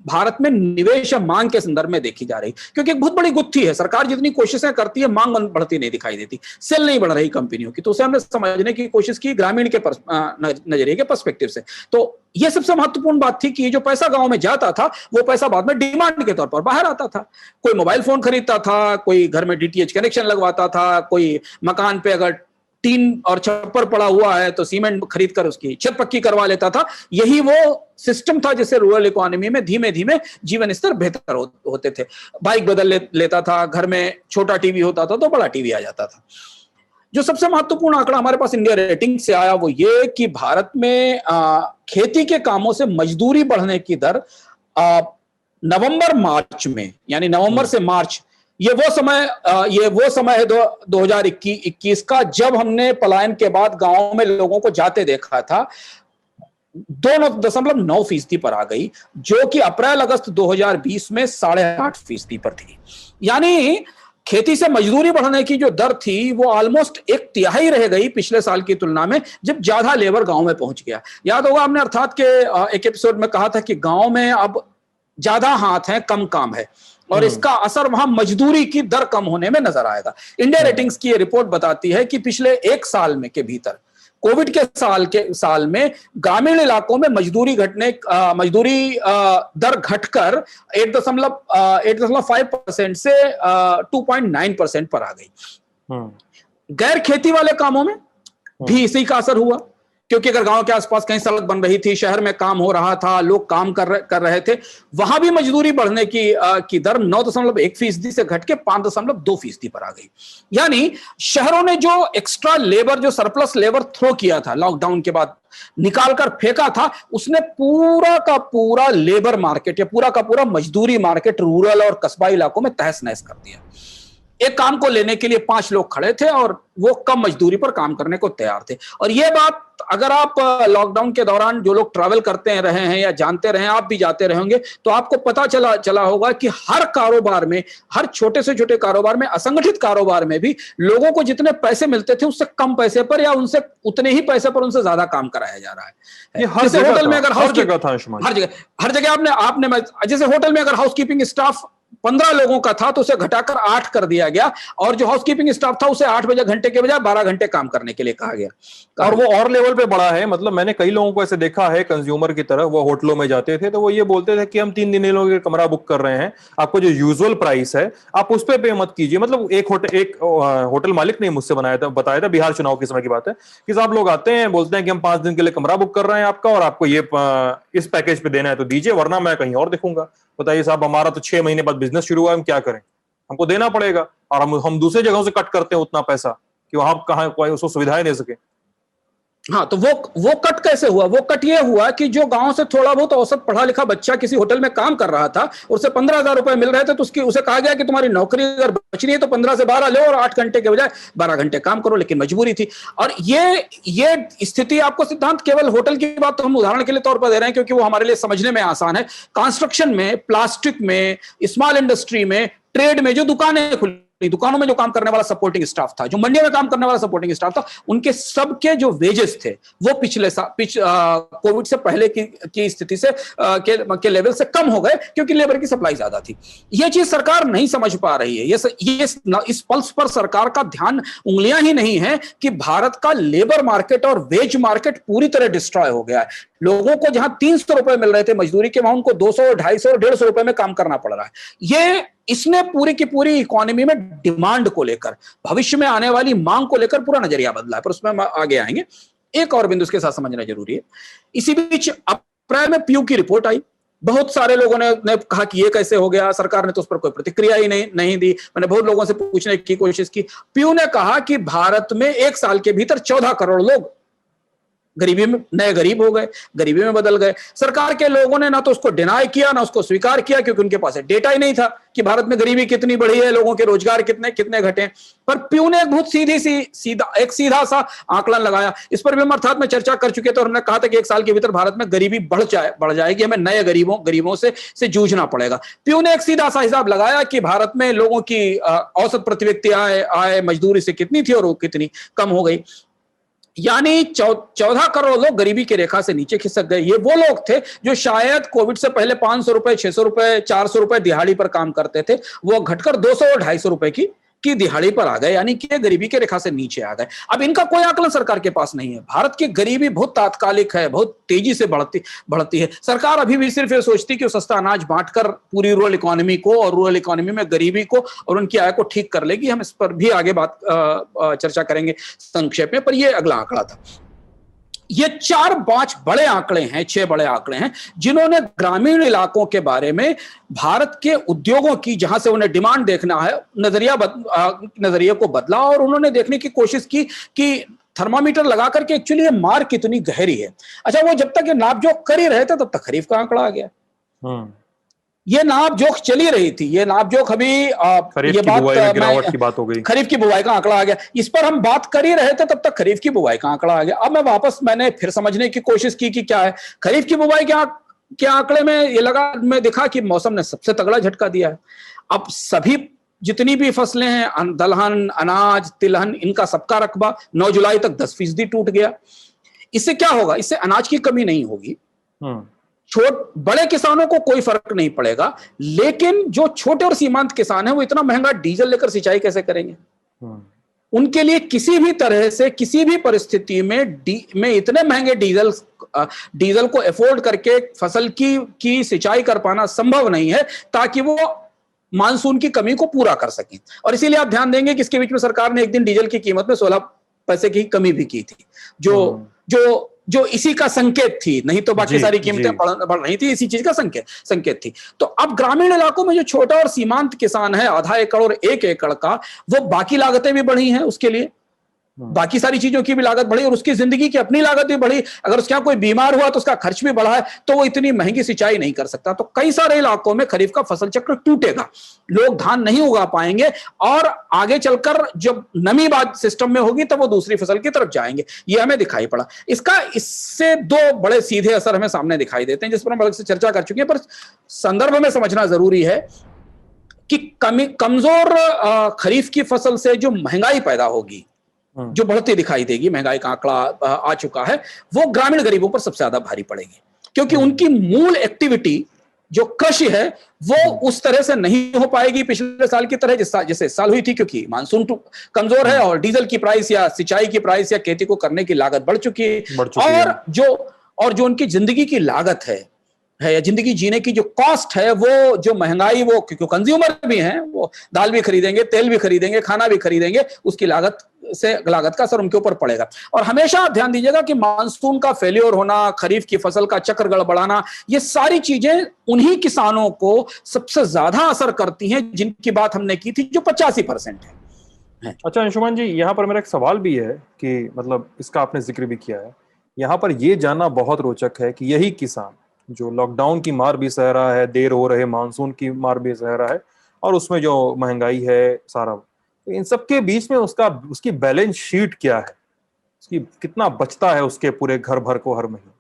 भारत में निवेश या मांग के संदर्भ में देखी जा रही, क्योंकि एक बहुत बड़ी गुत्थी है, सरकार जितनी कोशिशें करती है मांग बढ़ती नहीं दिखाई देती, सेल नहीं बढ़ रही कंपनियों की। तो उसे हमने समझने की कोशिश की ग्रामीण के नजरिए के पर्सपेक्टिव से। तो ये सबसे महत्वपूर्ण बात थी कि जो पैसा गांव में जाता था, वो पैसा बाद में डिमांड के तौर पर बाहर आता था। कोई मोबाइल फोन खरीदता था, कोई घर में डीटीएच कनेक्शन लगवाता था, कोई मकान पे अगर टीन और छप्पर पड़ा हुआ है तो सीमेंट खरीद कर उसकी छत पक्की करवा लेता था। यही वो सिस्टम था जिससे रूरल इकोनॉमी में धीमे धीमे जीवन स्तर बेहतर होते थे। बाइक बदल लेता था, घर में छोटा टीवी होता था तो बड़ा टीवी आ जाता था। जो सबसे महत्वपूर्ण आंकड़ा हमारे पास इंडिया रेटिंग से आया, वो ये कि भारत में खेती के कामों से मजदूरी बढ़ने की दर नवंबर मार्च में, यानी नवंबर से मार्च, ये वो समय है 2021 का, जब हमने पलायन के बाद गांवों में लोगों को जाते देखा था, 2.9% पर आ गई, जो कि अप्रैल अगस्त 2020 में 8.5% पर थी। यानी खेती से मजदूरी बढ़ने की जो दर थी, वो ऑलमोस्ट 1/3 रह गई पिछले साल की तुलना में, जब ज्यादा लेबर गांव में पहुंच गया। याद होगा हमने अर्थात के एक एपिसोड में कहा था कि गांव में अब ज्यादा हाथ है, कम काम है, और इसका असर वहां मजदूरी की दर कम होने में नजर आएगा। इंडिया रेटिंग्स की ये रिपोर्ट बताती है कि पिछले 1 साल में के भीतर, कोविड के साल में ग्रामीण इलाकों में मजदूरी दर घटकर 8.5% से 2.9% पर आ गई। गैर खेती वाले कामों में भी इसी का असर हुआ, क्योंकि अगर गांव के आसपास कहीं सड़क बन रही थी, शहर में काम हो रहा था, लोग काम कर रहे थे, वहां भी मजदूरी बढ़ने की दर 9.1% से घट के 5.2% पर आ गई। यानी शहरों ने जो एक्स्ट्रा लेबर, जो सरप्लस लेबर थ्रो किया था लॉकडाउन के बाद, निकाल कर फेंका था, उसने पूरा का पूरा लेबर मार्केट या पूरा का पूरा मजदूरी मार्केट रूरल और कस्बा इलाकों में तहस नहस कर दिया। एक काम को लेने के लिए 5 लोग खड़े थे और वो कम मजदूरी पर काम करने को तैयार थे। और ये बात अगर आप लॉकडाउन के दौरान जो लोग ट्रैवल करते रहे हैं या जानते रहे, आप भी जाते रहेंगे, तो आपको पता चला होगा कि हर कारोबार में, हर छोटे से छोटे कारोबार में, असंगठित कारोबार में भी लोगों को जितने पैसे मिलते थे उससे कम पैसे पर या उनसे उतने ही पैसे पर उनसे ज्यादा काम कराया जा रहा है। जैसे होटल में अगर हर जगह आपने जैसे होटल में अगर हाउसकीपिंग स्टाफ 15 लोगों का था तो उसे घटाकर 8 कर दिया गया, और जो हाउसकीपिंग स्टाफ था उसे 8 घंटे के बजाय 12 घंटे काम करने के लिए कहा गया। और वो और लेवल पे बढ़ा है। मतलब मैंने कई लोगों को ऐसे देखा है कंज्यूमर की तरह, वो होटलों में जाते थे तो वो ये बोलते थे कि हम 3 दिन लोगों के कमरा बुक कर रहे हैं, आपको जो यूजुअल प्राइस है आप उस पे मत कीजिए। मतलब एक होटल मालिक ने मुझसे बताया था, बिहार चुनाव के समय की बात है, कि साहब लोग आते हैं, बोलते हैं कि हम 5 दिन के लिए कमरा बुक कर रहे हैं आपका, और आपको ये इस पैकेज पे देना है तो दीजिए, वरना मैं कहीं और देखूंगा। बताइए साहब, हमारा तो 6 महीने बाद बिजनेस शुरू हुआ, हम क्या करें, हमको देना पड़ेगा, और हम दूसरे जगहों से कट करते हैं उतना पैसा कि वहां कहाँ कोई उसको सुविधाएं दे सके। हाँ, तो वो कट कैसे हुआ? वो कट ये हुआ कि जो गांव से थोड़ा बहुत औसत पढ़ा लिखा बच्चा किसी होटल में काम कर रहा था, उसे 15,000 रुपए मिल रहे थे, तो उसे कहा गया कि तुम्हारी नौकरी अगर बच रही है तो 15 से 12 लो और 8 घंटे के बजाय 12 घंटे काम करो, लेकिन मजबूरी थी। और ये स्थिति, आपको सिद्धांत केवल होटल की बात तो हम उदाहरण के लिए तौर पर दे रहे हैं क्योंकि वो हमारे लिए समझने में आसान है। कंस्ट्रक्शन में, प्लास्टिक में, स्मॉल इंडस्ट्री में, ट्रेड में जो दुकानें खुली, दुकानों में जो काम करने वाला सपोर्टिंग स्टाफ था, जो मंडियों में काम करने वाला सपोर्टिंग स्टाफ था, उनके सबके जो वेजेस थे वो कोविड से पहले की स्थिति से के लेवल से कम हो गए, क्योंकि लेबर की सप्लाई ज्यादा थी। ये चीज सरकार नहीं समझ पा रही है। इस पल्स पर सरकार का ध्यान, उंगलियां ही नहीं है कि भारत का लेबर मार्केट और वेज मार्केट पूरी तरह डिस्ट्रॉय हो गया है। लोगों को जहां 300 रुपए मिल रहे थे मजदूरी के, वहां उनको 200, 250 और 150 रुपए में काम करना पड़ रहा है। इसने पूरी की पूरी इकोनॉमी में डिमांड को लेकर, भविष्य में आने वाली मांग को लेकर पूरा नजरिया बदला है, पर उसमें हम आगे आएंगे। एक और बिंदु इसके साथ समझना जरूरी है। इसी बीच अप्रैल में पीयू की रिपोर्ट आई। बहुत सारे लोगों ने कहा कि ये कैसे हो गया, सरकार ने तो उस पर कोई प्रतिक्रिया ही नहीं दी। मैंने बहुत लोगों से पूछने की कोशिश की। पीयू ने कहा कि भारत में 1 साल के भीतर 14 करोड़ लोग गरीबी में नए गरीब हो गए, गरीबी में बदल गए। सरकार के लोगों ने ना तो उसको डिनाई किया ना उसको स्वीकार किया, क्योंकि उनके पास डेटा ही नहीं था कि भारत में गरीबी कितनी बढ़ी है, लोगों के रोजगार कितने कितने घटे। पर प्यू ने एक बहुत सीधा सा आकलन लगाया। इस पर भी हम अर्थात में चर्चा कर चुके थे और हमने कहा था कि 1 साल के भीतर भारत में गरीबी बढ़ जाएगी, हमें नए गरीबों से जूझना पड़ेगा। प्यू ने एक सीधा सा हिसाब लगाया कि भारत में लोगों की औसत प्रति व्यक्ति आय मजदूरी से कितनी थी और वो कितनी कम हो गई। यानी 14 करोड़ लोग गरीबी की रेखा से नीचे खिसक गए। ये वो लोग थे जो शायद कोविड से पहले 500 रुपए, 600 रुपए, 400 रुपए दिहाड़ी पर काम करते थे, वो घटकर 200 और 250 रुपए की दिहाड़ी पर आ गए, यानी कि गरीबी की रेखा से नीचे आ गए। अब इनका कोई आकलन सरकार के पास नहीं है। भारत की गरीबी बहुत तात्कालिक है, बहुत तेजी से बढ़ती है। सरकार अभी भी सिर्फ ये सोचती कि वो सस्ता अनाज बांटकर पूरी रूरल इकोनॉमी को और रूरल इकोनॉमी में गरीबी को और उनकी आय को ठीक कर लेगी। हम इस पर भी आगे चर्चा करेंगे संक्षेप में, पर यह अगला आंकड़ा था। ये 4-5 बड़े आंकड़े हैं, 6 बड़े आंकड़े हैं जिन्होंने ग्रामीण इलाकों के बारे में भारत के उद्योगों की, जहां से उन्हें डिमांड देखना है, नजरिए को बदला और उन्होंने देखने की कोशिश की कि थर्मामीटर लगा करके एक्चुअली ये मार कितनी गहरी है। अच्छा, वो जब तक ये नापजोख कर ही रहे थे तब तक खरीफ का आंकड़ा आ गया। ये नापजोख चली रही थी, ये नापजोख अभी गिरावट की बात हो गई, खरीफ की बुवाई का आंकड़ा आ गया। इस पर हम बात कर ही रहे थे तब तक खरीफ की बुवाई का आंकड़ा आ गया। अब मैंने फिर समझने की कोशिश की कि क्या है खरीफ की बुवाई के आंकड़े में। ये मैं देखा कि मौसम ने सबसे तगड़ा झटका दिया है। अब सभी जितनी भी फसलें हैं, दलहन, अनाज, तिलहन, इनका सबका रकबा 9 जुलाई तक 10% टूट गया। इससे क्या होगा? इससे अनाज की कमी नहीं होगी, बड़े किसानों को कोई फर्क नहीं पड़ेगा, लेकिन जो छोटे और सीमांत किसान हैं वो इतना महंगा डीजल लेकर सिंचाई कैसे करेंगे? उनके लिए किसी भी तरह से किसी भी परिस्थिति में इतने महंगे डीजल को अफोर्ड करके फसल की सिंचाई कर पाना संभव नहीं है ताकि वो मानसून की कमी को पूरा कर सकें। और इसीलिए आप ध्यान देंगे कि इसके बीच में सरकार ने एक दिन डीजल की कीमत में 16 पैसे की कमी भी की थी, जो इसी का संकेत थी। नहीं तो बाकी सारी कीमतें बढ़ रही थी, इसी चीज का संकेत थी। तो अब ग्रामीण इलाकों में जो छोटा और सीमांत किसान है, आधा एकड़ और 1 एकड़ का, वो बाकी लागतें भी बढ़ी हैं उसके लिए, बाकी सारी चीजों की भी लागत बढ़ी और उसकी जिंदगी की अपनी लागत भी बढ़ी। अगर उसके यहाँ कोई बीमार हुआ तो उसका खर्च भी बढ़ा है, तो वो इतनी महंगी सिंचाई नहीं कर सकता। तो कई सारे इलाकों में खरीफ का फसल चक्र टूटेगा, लोग धान नहीं उगा पाएंगे और आगे चलकर जब नमी बाद सिस्टम में होगी तब वो दूसरी फसल की तरफ जाएंगे। ये हमें दिखाई पड़ा। इससे 2 बड़े सीधे असर हमें सामने दिखाई देते हैं, जिस पर हम अलग से चर्चा कर चुके हैं, पर संदर्भ में समझना जरूरी है कि कमजोर खरीफ की फसल से जो महंगाई पैदा होगी, जो बढ़ती दिखाई देगी, महंगाई का आंकड़ा आ चुका है, वो ग्रामीण गरीबों पर सबसे ज्यादा भारी पड़ेगी, क्योंकि उनकी मूल एक्टिविटी जो कृषि है वो उस तरह से नहीं हो पाएगी पिछले साल की तरह जैसे इस साल हुई थी, क्योंकि मानसून कमजोर है और डीजल की प्राइस या सिंचाई की प्राइस या खेती को करने की लागत बढ़ चुकी है। और जो उनकी जिंदगी की लागत है या जिंदगी जीने की जो कॉस्ट है, वो जो महंगाई, वो क्योंकि कंज्यूमर भी हैं, वो दाल भी खरीदेंगे, तेल भी खरीदेंगे, खाना भी खरीदेंगे, उसकी लागत का असर उनके ऊपर पड़ेगा। और हमेशा आप ध्यान दीजिएगा कि मानसून का फेलियर होना, खरीफ की फसल का चक्र गड़बड़ाना, ये सारी चीजें उन्हीं किसानों को सबसे ज्यादा असर करती हैं जिनकी बात हमने की थी, जो 85% है। अच्छा अंशुमान जी, यहाँ पर मेरा एक सवाल भी है कि मतलब इसका आपने जिक्र भी किया है, यहाँ पर यह जानना बहुत रोचक है कि यही किसान जो लॉकडाउन की मार भी सह रहा है, देर हो रहे मानसून की मार भी सह रहा है, और उसमें जो महंगाई है सारा, तो इन सब के बीच में उसकी बैलेंस शीट क्या है, उसकी कितना बचता है उसके पूरे घर भर को हर महीने?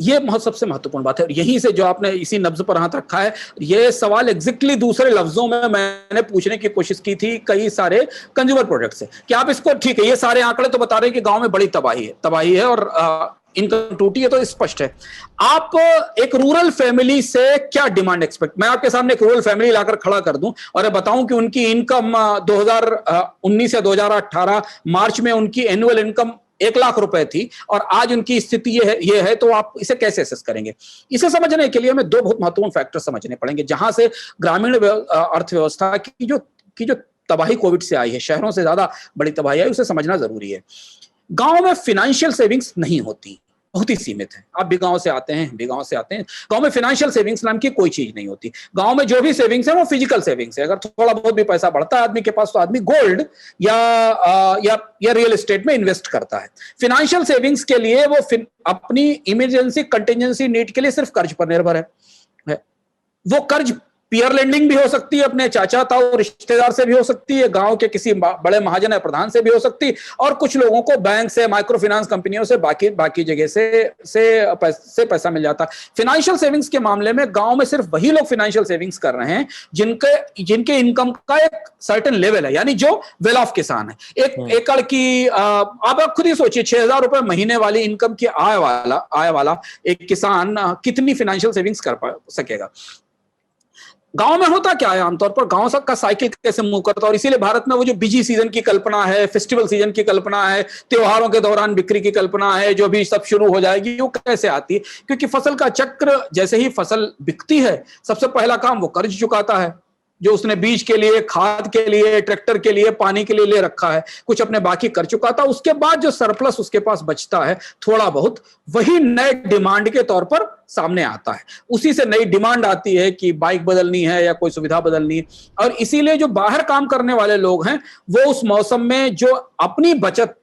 ये सबसे महत्वपूर्ण बात है। और यहीं से जो आपने इसी नब्ज पर हाथ रखा है, ये सवाल एग्जैक्टली दूसरे लफ्जों में मैंने पूछने की कोशिश की थी कई सारे कंज्यूमर प्रोडक्ट से कि आप इसको, ठीक है ये सारे आंकड़े तो बता रहे हैं कि गांव में बड़ी तबाही है और इनकम टूटी है, तो स्पष्ट है। आप एक रूरल फैमिली से क्या डिमांड मैं आपके सामने एक रूरल फैमिली लाकर खड़ा कर दूं और बताऊं कि उनकी इनकम 2019 या 2018 मार्च में उनकी एनुअल इनकम 1 लाख रुपए थी और आज उनकी स्थिति ये है, तो आप इसे कैसे असेस करेंगे? इसे समझने के लिए हमें 2 बहुत महत्वपूर्ण फैक्टर समझने पड़ेंगे, जहां से ग्रामीण अर्थव्यवस्था की जो तबाही कोविड से आई है, शहरों से ज्यादा बड़ी तबाही आई, उसे समझना जरूरी है। गांव में फाइनेंशियल सेविंग्स नहीं होती, बहुत ही सीमित है। आप भी गांव से आते हैं, भी गांव से आते हैं, गांव में फाइनेंशियल सेविंग्स नाम की कोई चीज नहीं होती। गांव में जो भी सेविंग्स है वो फिजिकल सेविंग्स है। अगर थोड़ा बहुत भी पैसा बढ़ता है आदमी के पास तो आदमी गोल्ड या रियल एस्टेट में इन्वेस्ट करता है। फाइनेंशियल सेविंग्स के लिए वो अपनी इमरजेंसी कंटिजेंसी नीड के लिए सिर्फ कर्ज पर निर्भर है। वो कर्ज पीयर लेंडिंग भी हो सकती है, अपने चाचा ताऊ रिश्तेदार से भी हो सकती है, गांव के किसी बड़े महाजन या प्रधान से भी हो सकती है, और कुछ लोगों को बैंक से, माइक्रो फाइनेंस कंपनियों से, बाकी जगह से पैसा मिल जाता है। फाइनेंशियल सेविंग्स के मामले में गांव में सिर्फ वही लोग फाइनेंशियल सेविंग्स कर रहे हैं जिनके इनकम का एक सर्टेन लेवल है, यानी जो वेल ऑफ किसान है। एक एकड़ की आप खुद ही सोचिए, 6,000 रुपए महीने वाली इनकम की आय वाला एक किसान कितनी फाइनेंशियल सेविंग्स कर सकेगा। गांव में होता क्या है, आमतौर पर गांव का साइकिल कैसे मूव करता है, और इसीलिए भारत में वो जो बिजी सीजन की कल्पना है, फेस्टिवल सीजन की कल्पना है, त्योहारों के दौरान बिक्री की कल्पना है, जो भी सब शुरू हो जाएगी, वो कैसे आती है? क्योंकि फसल का चक्र, जैसे ही फसल बिकती है, सबसे पहला काम वो कर्ज चुकाता है, जो उसने बीज के लिए, खाद के लिए, ट्रैक्टर के लिए, पानी के लिए ले रखा है, कुछ अपने बाकी कर चुका था। उसके बाद जो सरप्लस उसके पास बचता है थोड़ा बहुत, वही नए डिमांड के तौर पर सामने आता है। उसी से नई डिमांड आती है कि बाइक बदलनी है या कोई सुविधा बदलनी है, और इसीलिए जो बाहर काम करने वाले लोग हैं वो उस मौसम में जो अपनी बचत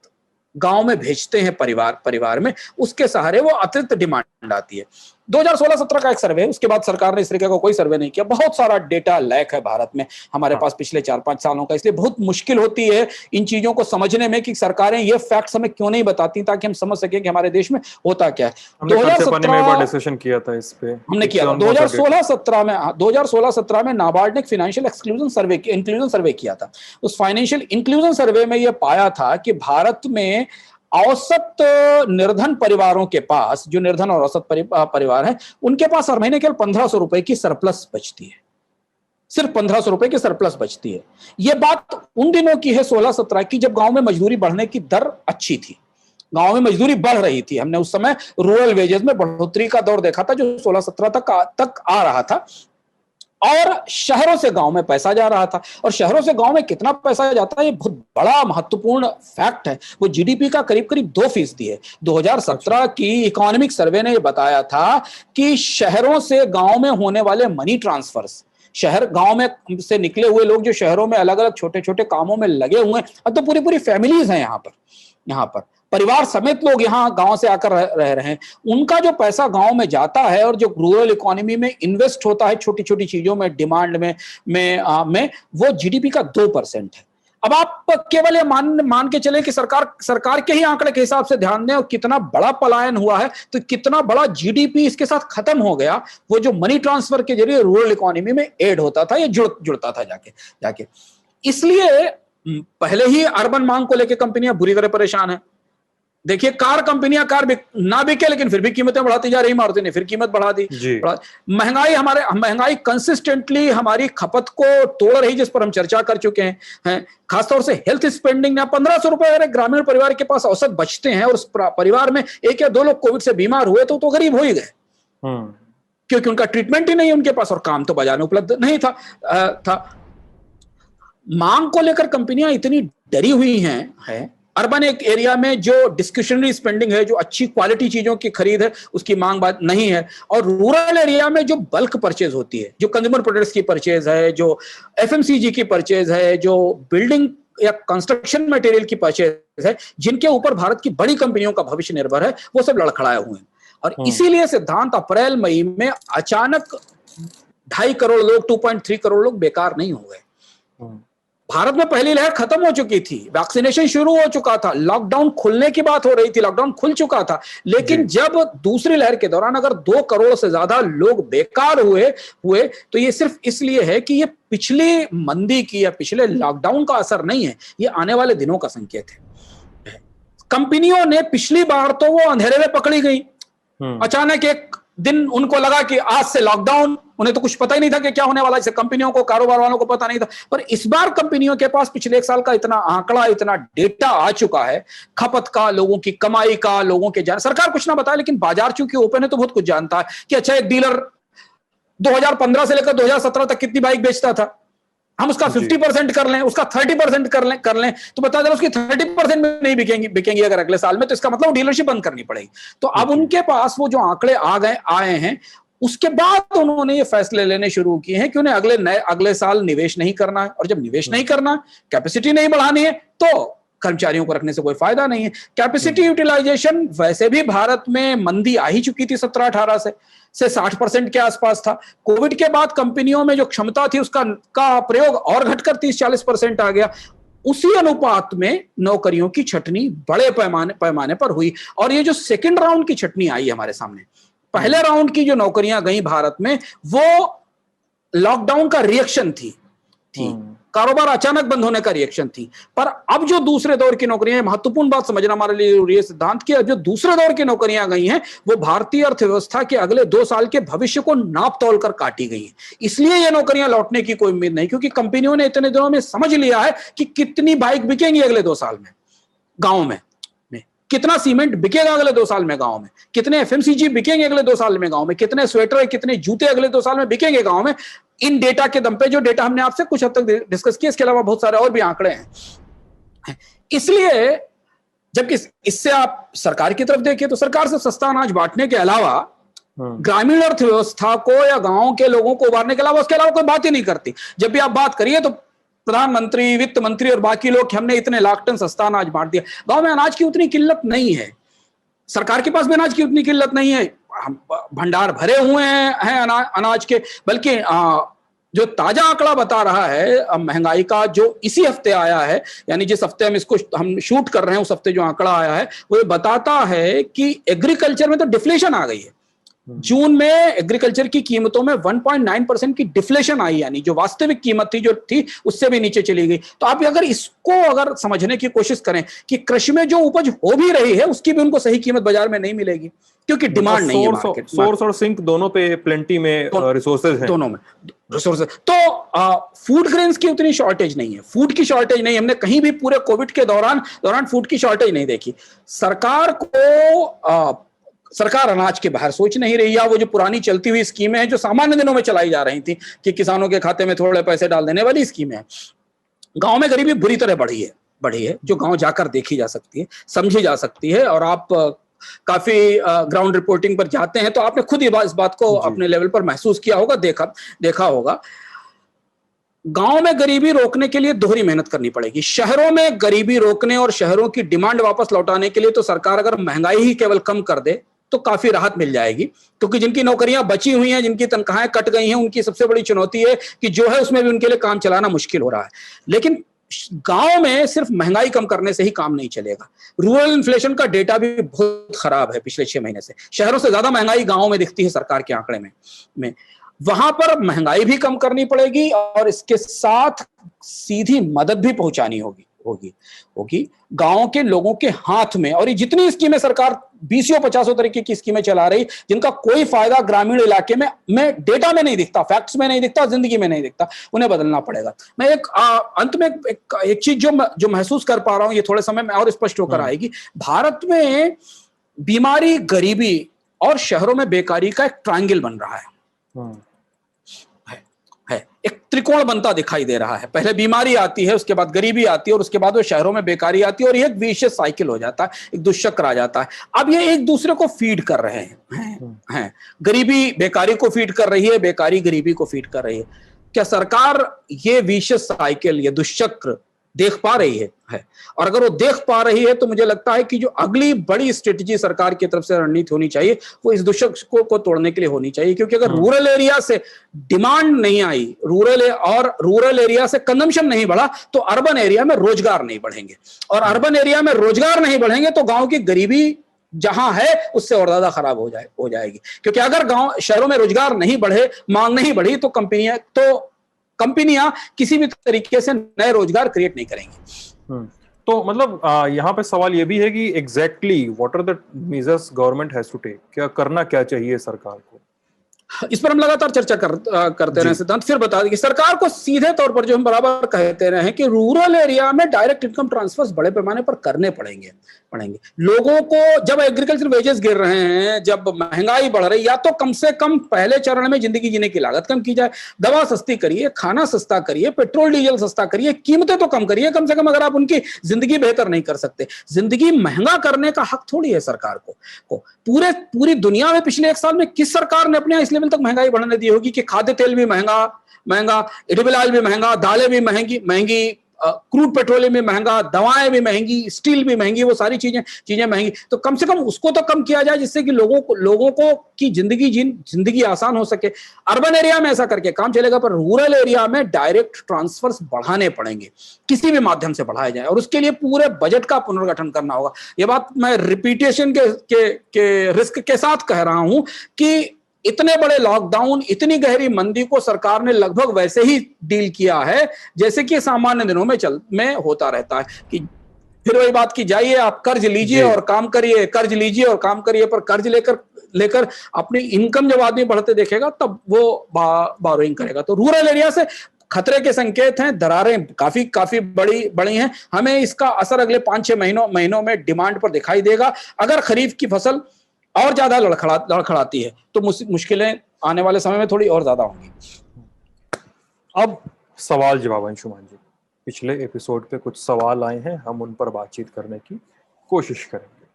गांव में भेजते हैं परिवार में, उसके सहारे वो अतिरिक्त डिमांड आती है। 2016-17 का एक सर्वे, उसके बाद सरकार ने इस तरीके का कोई सर्वे नहीं किया। बहुत सारा डेटा लैक है भारत में हमारे पास पिछले 4-5 सालों का, इसलिए बहुत मुश्किल होती है इन चीजों को समझने में कि सरकारें ये फैक्ट्स हमें क्यों नहीं बताती, ताकि हम समझ सकें कि हमारे देश में होता क्या है। 2017 डिस्कशन किया था इस पे, हमने किया था 2016-17 में नाबार्ड ने फाइनेंशियल इंक्लूजन सर्वे किया था। उस फाइनेंशियल इंक्लूजन सर्वे में यह पाया था कि भारत में औसत निर्धन परिवारों के पास, जो निर्धन और औसत परिवार हैं, उनके पास हर महीने केवल 1,500 रुपए की सरप्लस बचती है। सिर्फ 1,500 रुपए की सरप्लस बचती है। यह बात उन दिनों की है 16-17 की, जब गांव में मजदूरी बढ़ने की दर अच्छी थी, गांव में मजदूरी बढ़ रही थी। हमने उस समय रूरल वेजेस में बढ़ोतरी का दौर देखा था जो 16-17 तक आ रहा था, और शहरों से गांव में पैसा जा रहा था। और शहरों से गांव में कितना पैसा जाता है, ये बहुत बड़ा महत्वपूर्ण फैक्ट है। वो जीडीपी का करीब 2% है। 2017 की इकोनॉमिक सर्वे ने बताया था कि शहरों से गांव में होने वाले मनी ट्रांसफर्स, शहर गांव में से निकले हुए लोग जो शहरों में अलग अलग छोटे छोटे कामों में लगे हुए हैं, अब तो पूरी फैमिलीज हैं यहाँ पर परिवार समेत लोग यहाँ गांव से आकर रह रहे हैं, उनका जो पैसा गांव में जाता है और जो रूरल इकोनॉमी में इन्वेस्ट होता है छोटी छोटी चीजों में, डिमांड में वो जीडीपी का 2% है। अब आप केवल ये मान के चले कि सरकार के ही आंकड़े के हिसाब से ध्यान दें, और कितना बड़ा पलायन हुआ है, तो कितना बड़ा जीडीपी इसके साथ खत्म हो गया। वो जो मनी ट्रांसफर के जरिए रूरल इकोनॉमी में ऐड होता था, ये जुड़ता था जाके। इसलिए पहले ही अर्बन मांग को लेकर कंपनियां बुरी तरह परेशान है। देखिए, कार ना बिके, लेकिन फिर भी कीमतें बढ़ाती जा रही, मारुति ने फिर कीमत बढ़ा दी। महंगाई कंसिस्टेंटली हमारी खपत को तोड़ रही, जिस पर हम चर्चा कर चुके हैं। खासतौर से हेल्थ स्पेंडिंग ने 1,500 रुपए अगर ग्रामीण परिवार के पास औसत बचते हैं, और उस परिवार में 1 या 2 लोग कोविड से बीमार हुए तो गरीब हो ही गए, क्योंकि उनका ट्रीटमेंट ही नहीं उनके पास, और काम तो बाजार में उपलब्ध नहीं था। मांग को लेकर कंपनियां इतनी डरी हुई हैं। अर्बन एक एरिया में जो डिस्क्रिशनरी स्पेंडिंग है, जो अच्छी क्वालिटी चीजों की खरीद है, उसकी मांग बात नहीं है। और रूरल एरिया में जो बल्क परचेज होती है, जो कंज्यूमर प्रोडक्ट्स की परचेज है, जो एफएमसीजी की परचेज है, जो बिल्डिंग या कंस्ट्रक्शन मटेरियल की परचेज है, जिनके ऊपर भारत की बड़ी कंपनियों का भविष्य निर्भर है, वो सब लड़खड़ाए हुए हैं। और इसीलिए सिद्धांत अप्रैल मई में अचानक 2.5 करोड़ लोग, 2.3 करोड़ लोग बेकार नहीं हो गए। भारत में पहली लहर खत्म हो चुकी थी, वैक्सीनेशन शुरू हो चुका था, लॉकडाउन खुलने की बात हो रही थी, लॉकडाउन खुल चुका था। लेकिन जब दूसरी लहर के दौरान अगर 2 करोड़ से ज्यादा लोग बेकार हुए तो ये सिर्फ इसलिए है कि ये पिछली मंदी की या पिछले लॉकडाउन का असर नहीं है, ये आने वाले दिनों का संकेत है। कंपनियों ने पिछली बार तो वो अंधेरे में पकड़ी गई, अचानक एक दिन उनको लगा कि आज से लॉकडाउन, उन्हें तो कुछ पता ही नहीं था कि क्या होने वाला है, जैसे कंपनियों को, कारोबार वालों को पता नहीं था। पर इस बार कंपनियों के पास पिछले 1 साल का इतना आंकड़ा, इतना डेटा आ चुका है, खपत का, लोगों की कमाई का, लोगों के सरकार कुछ ना बताए, लेकिन बाजार चूंकि ओपन है तो बहुत कुछ जानता है कि अच्छा, एक डीलर 2015 से लेकर 2017 तक कितनी बाइक बेचता था, हम उसका 50% कर लें, उसका 30% कर लें, तो बता दें उसकी 30% में नहीं बिकेंगी अगर अगले साल में, तो इसका मतलब डीलरशिप बंद करनी पड़ेगी। तो अब उनके पास वो जो आंकड़े आए हैं, उसके बाद उन्होंने ये फैसले लेने शुरू किए हैं कि उन्हें अगले साल निवेश नहीं करना है, और जब निवेश नहीं करना, कैपेसिटी नहीं बढ़ानी है, तो कर्मचारियों को रखने से कोई फायदा नहीं है। कैपेसिटी यूटिलाइजेशन वैसे भी भारत में मंदी आ ही चुकी थी 17-18 से 60% के आसपास था। कोविड के बाद कंपनियों में जो क्षमता थी उसका प्रयोग और घटकर 30-40% आ गया। उसी अनुपात में नौकरियों की छटनी बड़े पैमाने पर हुई, और ये जो सेकंड राउंड की छटनी आई हमारे सामने, पहले राउंड की जो नौकरियां गई भारत में, वो लॉकडाउन का रिएक्शन थी, कारोबार अचानक बंद होने का रिएक्शन थी। पर अब जो दूसरे दौर की नौकरियां, महत्वपूर्ण बात समझना हमारे लिए जरूरी है सिद्धांत, की जो दूसरे दौर की नौकरियां गई हैं, वो भारतीय अर्थव्यवस्था के अगले 2 साल के भविष्य को नाप तोल कर काटी गई हैं। इसलिए ये नौकरियां लौटने की कोई उम्मीद नहीं, क्योंकि कंपनियों ने इतने दिनों में समझ लिया है कि कितनी बाइक बिकेंगी अगले 2 साल में गांव में, कितना सीमेंट बिकेगा अगले 2 साल में गांव में, कितने एफएमसीजी बिकेंगे अगले 2 साल में गांव में, कितने स्वेटर, कितने जूते अगले 2 साल में बिकेंगे गांव में। इन डेटा के दम पे, जो डेटा हमने आपसे कुछ हद तक डिस्कस किया, इसके अलावा बहुत सारे और भी आंकड़े हैं। इसलिए जबकि इससे आप सरकार की तरफ देखिए, तो सरकार से सस्ता अनाज बांटने के अलावा ग्रामीण अर्थव्यवस्था को या गांव के लोगों को उबारने के अलावा उसके अलावा कोई बात ही नहीं करती। जब भी आप बात करिए तो प्रधानमंत्री, वित्त मंत्री और बाकी लोग, हमने इतने लाख टन सस्ता अनाज बांट दिया। गांव में अनाज की उतनी किल्लत नहीं है, सरकार के पास भी अनाज की उतनी किल्लत नहीं है, भंडार भरे हुए हैं अनाज के। बल्कि जो ताजा आंकड़ा बता रहा है महंगाई का, जो इसी हफ्ते आया है, यानी जिस हफ्ते हम शूट कर रहे हैं, उस हफ्ते जो आंकड़ा आया है, वो बताता है कि एग्रीकल्चर में तो डिफ्लेशन आ गई है। जून में एग्रीकल्चर की कीमतों में 1.9% की डिफ्लेशन आई, यानी जो वास्तविक कीमत थी, जो थी, उससे भी नीचे चली गई। तो आप अगर समझने की कोशिश करें कि कृषि में जो उपज हो भी रही है, उसकी भी उनको सही कीमत बाजार में नहीं मिलेगी, क्योंकि डिमांड नहीं है मार्केट। सोर्स और सिंक दोनों पे प्लेंटी में रिसोर्सेज हैं, दोनों में रिसोर्सेज। तो फूड ग्रेन्स की उतनी शॉर्टेज नहीं है, फूड की शॉर्टेज नहीं, हमने कहीं भी पूरे कोविड के दौरान फूड की शॉर्टेज नहीं देखी। सरकार अनाज के बाहर सोच नहीं रही, या वो जो पुरानी चलती हुई स्कीमें हैं, जो सामान्य दिनों में चलाई जा रही थी कि किसानों के खाते में थोड़े पैसे डाल देने वाली स्कीमें हैं। गांव में गरीबी बुरी तरह बढ़ी है, जो गांव जाकर देखी जा सकती है, समझी जा सकती है। और आप काफी ग्राउंड रिपोर्टिंग पर जाते हैं तो आपने खुद इस बात को अपने लेवल पर महसूस किया होगा, देखा होगा। गांव में गरीबी रोकने के लिए दोहरी मेहनत करनी पड़ेगी। शहरों में गरीबी रोकने और शहरों की डिमांड वापस लौटाने के लिए तो सरकार अगर महंगाई ही केवल कम कर दे तो काफी राहत मिल जाएगी, क्योंकि जिनकी नौकरियां बची हुई हैं, जिनकी तनख्वाहें कट गई हैं, उनकी सबसे बड़ी चुनौती है कि जो है उसमें भी उनके लिए काम चलाना मुश्किल हो रहा है। लेकिन गांव में सिर्फ महंगाई कम करने से ही काम नहीं चलेगा। रूरल इन्फ्लेशन का डेटा भी बहुत खराब है पिछले 6 महीने से। शहरों से ज्यादा महंगाई गांव में दिखती है सरकार के आंकड़े में। वहां पर महंगाई भी कम करनी पड़ेगी और इसके साथ सीधी मदद भी पहुंचानी होगी गांव के लोगों के हाथ में। और ये जितनी स्कीमें सरकार 20-50 तरीके की स्कीमें चला रही, जिनका कोई फायदा ग्रामीण इलाके में डेटा में नहीं दिखता, फैक्ट्स में नहीं दिखता, जिंदगी में नहीं दिखता, उन्हें बदलना पड़ेगा। मैं अंत में एक चीज जो महसूस कर पा रहा हूं, ये थोड़े समय में और स्पष्ट होकर आएगी। भारत में बीमारी, गरीबी और शहरों में बेकारी का एक ट्रायंगल बन रहा है, एक त्रिकोण बनता दिखाई दे रहा है। पहले बीमारी आती है, उसके बाद गरीबी आती है, और उसके बाद वो शहरों में बेकारी आती है, और ये एक विशेष साइकिल हो जाता है, एक दुष्चक्र आ जाता है। अब ये एक दूसरे को फीड कर रहे हैं। गरीबी बेकारी को फीड कर रही है, बेकारी गरीबी को फीड कर रही है। क्या सरकार ये विशेष साइकिल, ये दुष्चक्र देख पा रही है? और अगर वो देख पा रही है तो मुझे लगता है कि जो अगली बड़ी स्ट्रेटेजी सरकार की तरफ से रणनीति होनी चाहिए, वो इस दुष्चक्र को तोड़ने के लिए होनी चाहिए। क्योंकि अगर रूरल एरिया से डिमांड नहीं आई, रूरल एरिया से कंजम्पशन नहीं बढ़ा, तो अर्बन एरिया में रोजगार नहीं बढ़ेंगे, और अर्बन एरिया में रोजगार नहीं बढ़ेंगे तो गांव की गरीबी जहां है उससे और ज्यादा खराब हो जाएगी। क्योंकि अगर शहरों में रोजगार नहीं बढ़े, मांग नहीं बढ़ी, तो कंपनियां किसी भी तरीके से नए रोजगार क्रिएट नहीं करेंगी। तो मतलब यहाँ पे सवाल ये भी है कि exactly what are the measures government has to take, क्या चाहिए सरकार को? इस पर हम लगातार चर्चा करते रहे सिद्धांत। फिर बता दें कि सरकार को सीधे तौर पर, जो हम बराबर कहते रहे हैं कि रूरल एरिया में डायरेक्ट इनकम ट्रांसफर्स बड़े पैमाने पर करने पड़ेंगे। लोगों को जब एग्रीकल्चर वेजेस गिर रहे हैं, जब महंगाई बढ़ रही, या तो कम से कम पहले चरण में जिंदगी जीने की लागत कम की जाए, दवा सस्ती करिए, खाना सस्ता करिए, पेट्रोल डीजल सस्ता करिए, कीमतें तो कम करिए कम से कम, अगर आप उनकी जिंदगी बेहतर नहीं कर सकते। जिंदगी महंगा करने का हक थोड़ी है सरकार को। पूरी दुनिया में पिछले 1 साल में किस सरकार ने अपने इस लेवल तक महंगाई बढ़ने दी होगी कि खाद्य तेल भी महंगा, एडिबल ऑयल भी महंगा, दालें भी महंगी, क्रूड पेट्रोलियम भी महंगा, दवाएं भी महंगी, स्टील भी महंगी, वो सारी चीजें महंगी। तो कम से कम उसको तो कम किया जाए जिससे कि लोगों को की जिंदगी आसान हो सके। अर्बन एरिया में ऐसा करके काम चलेगा, पर रूरल एरिया में डायरेक्ट ट्रांसफर्स बढ़ाने पड़ेंगे, किसी भी माध्यम से बढ़ाए जाए, और उसके लिए पूरे बजट का पुनर्गठन करना होगा। यह बात मैं रिपीटेशन के रिस्क के साथ कह रहा हूं कि इतने बड़े लॉकडाउन, इतनी गहरी मंदी को सरकार ने लगभग वैसे ही डील किया है जैसे कि सामान्य दिनों में होता रहता है, कि फिर वही बात की जाइए, आप कर्ज लीजिए और काम करिए, कर्ज लीजिए और काम करिए, पर कर्ज लेकर अपनी इनकम जब आदमी बढ़ते देखेगा तब वो बारोइंग करेगा। तो रूरल एरिया से खतरे के संकेत हैं, दरारें काफी बड़ी हैं। हमें इसका असर अगले 5-6 महीनों में डिमांड पर दिखाई देगा। अगर खरीफ की फसल और ज्यादा लड़खड़ाती है तो मुश्किलें आने वाले समय में थोड़ी और ज्यादा होंगी। अब सवाल जवाब अंशुमान जी, पिछले एपिसोड पे कुछ सवाल आए हैं, हम उन पर बातचीत करने की कोशिश करेंगे।